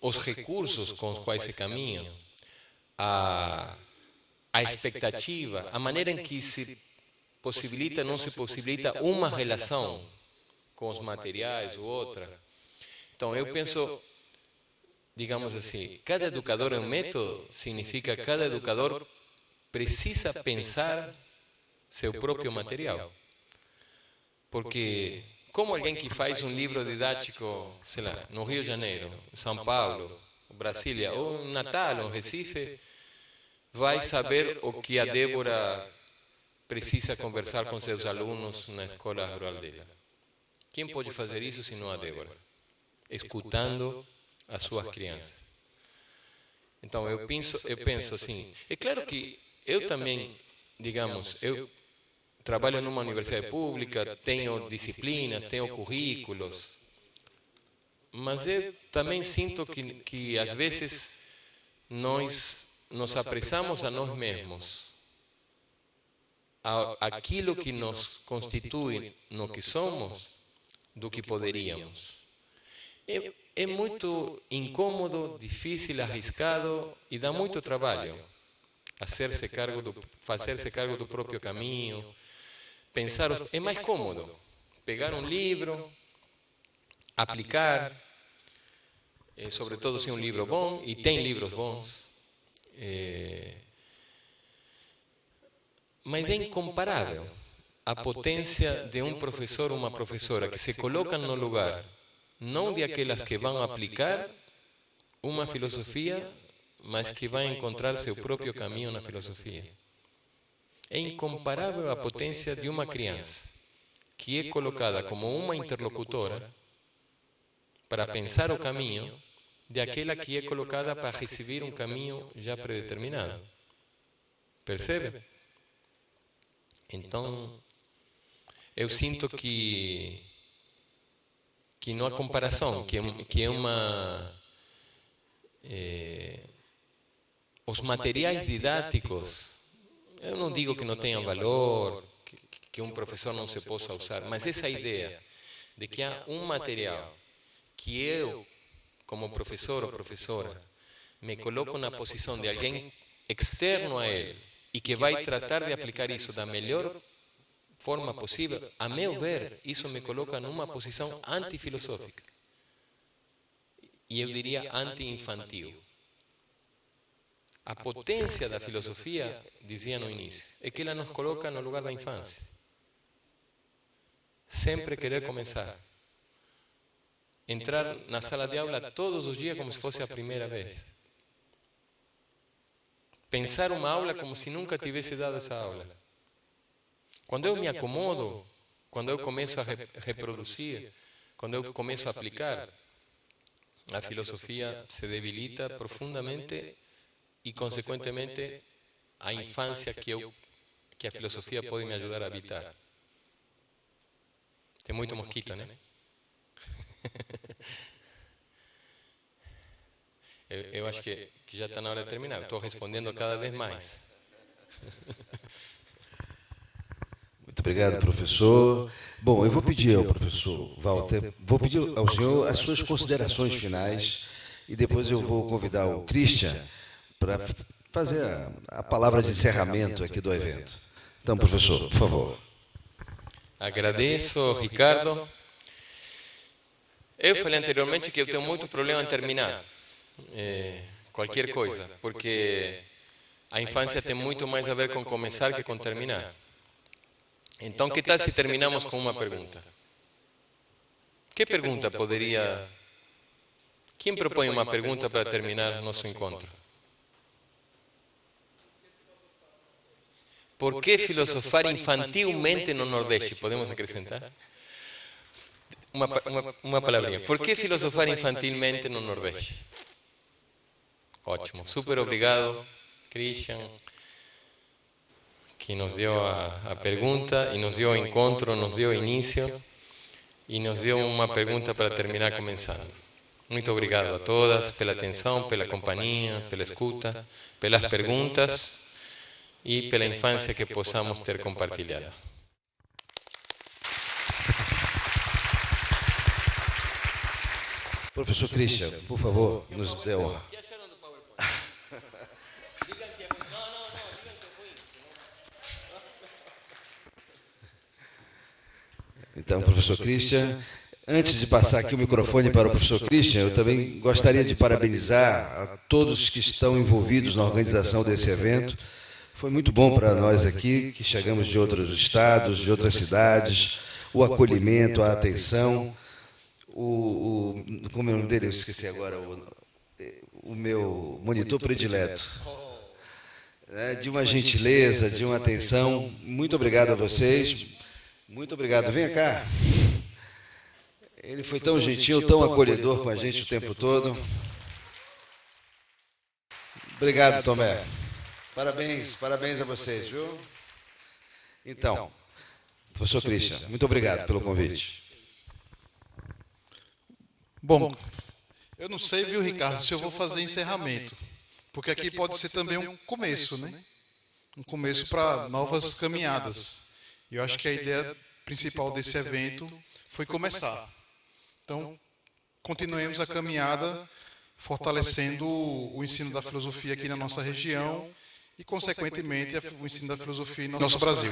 os recursos com os quais se caminham, a expectativa, a maneira em que se possibilita, não se possibilita uma relação com os materiais ou outra. Então, eu penso, digamos assim, cada educador é um método, significa que cada educador precisa pensar seu próprio material. Porque, como alguém que faz um livro didático, sei lá, no Rio de Janeiro, São Paulo, Brasília, ou em Natal, ou em Recife, vai saber o que a Débora precisa conversar com seus alunos na escola rural dela? Quem pode fazer isso se não a Débora? Escutando as suas crianças. Então, eu penso assim, é claro que eu também, digamos, eu trabalho numa universidade pública, tenho disciplinas, tenho currículos, mas eu também sinto que às vezes nós nos apressamos a nós mesmos, aquilo que nos constitui no que somos, do que poderíamos. É muito incômodo, difícil, arriscado e dá muito trabalho fazer-se cargo do próprio caminho, pensar. É mais cômodo pegar um livro, aplicar, sobretudo se é um livro bom, e tem livros bons. Mas é incomparável a potência de um professor ou uma professora que se colocam no lugar não de aquelas que vão aplicar uma filosofia, mas que vão encontrar seu próprio caminho na filosofia. é incomparável a potência de uma criança, que é colocada como uma interlocutora para pensar o caminho de aquela que é colocada para receber um caminho já predeterminado. Percebe? Então, eu sinto que não há comparação, que é uma... os materiais didáticos, eu não digo que não tenham valor, que um professor não se possa usar, mas essa ideia de que há um material que eu, como professor ou professora, me coloco na posição de alguém externo a ele e que vai tratar de aplicar isso da melhor forma possível, a meu ver, isso me coloca numa posição antifilosófica. E eu diria anti-infantil. A potência da filosofia, dizia no início, é que ela nos coloca no lugar da infância. Sempre querer começar. Entrar na sala de aula todos os dias como se fosse a primeira vez. Pensar uma aula como se nunca tivesse dado essa aula. Quando eu me acomodo, quando eu começo a reproduzir, quando eu começo a aplicar, a filosofia se debilita profundamente e, consequentemente, a infância que a filosofia pode me ajudar a habitar. Tem muito mosquito, né? Eu acho que já está na hora de terminar. Estou respondendo cada vez mais. Muito obrigado, professor. Bom, eu vou pedir ao professor Walter, vou pedir ao senhor as suas considerações finais e depois eu vou convidar o Christian para fazer a palavra de encerramento aqui do evento. Então, professor, por favor. Agradeço, Ricardo. Eu falei anteriormente que eu tenho muito problema em terminar qualquer coisa, porque a infância tem muito mais a ver com começar que com terminar. Então, que tal se terminamos com uma pergunta? Que pergunta poderia... Quem propõe uma pergunta para terminar nosso encontro? Por que filosofar infantilmente no Nordeste? Podemos acrescentar? Uma palavrinha. Por que filosofar infantilmente no Nordeste? Ótimo. Super obrigado, Christian, que nos deu a pergunta e nos deu o encontro, nos deu o início e nos deu uma pergunta para terminar começando. Muito obrigado a todas pela atenção, pela companhia, pela escuta, pelas perguntas e pela infância que possamos ter compartilhado. Professor Christian, por favor, nos dê honra. Então, professor Christian, antes de passar aqui o microfone para o professor Christian, eu também gostaria de parabenizar a todos que estão envolvidos na organização desse evento. Foi muito bom para nós aqui, que chegamos de outros estados, de outras cidades, o acolhimento, a atenção, como é o nome dele? Eu esqueci agora, o meu monitor predileto. De uma gentileza, de uma atenção. Muito obrigado a vocês. Muito obrigado. Venha cá. Ele foi tão gentil, tão acolhedor com a gente o tempo todo. Obrigado, Tomé. Parabéns, parabéns a vocês, viu? Então, professor Christian, muito obrigado pelo convite. Bom, eu não sei, viu, Ricardo, se eu vou fazer encerramento, porque aqui pode ser também um começo, né? Um começo para novas caminhadas. E eu acho que a ideia principal desse evento foi começar. Então, continuemos a caminhada, fortalecendo o ensino da filosofia aqui na nossa região e, consequentemente, o ensino da filosofia no nosso Brasil.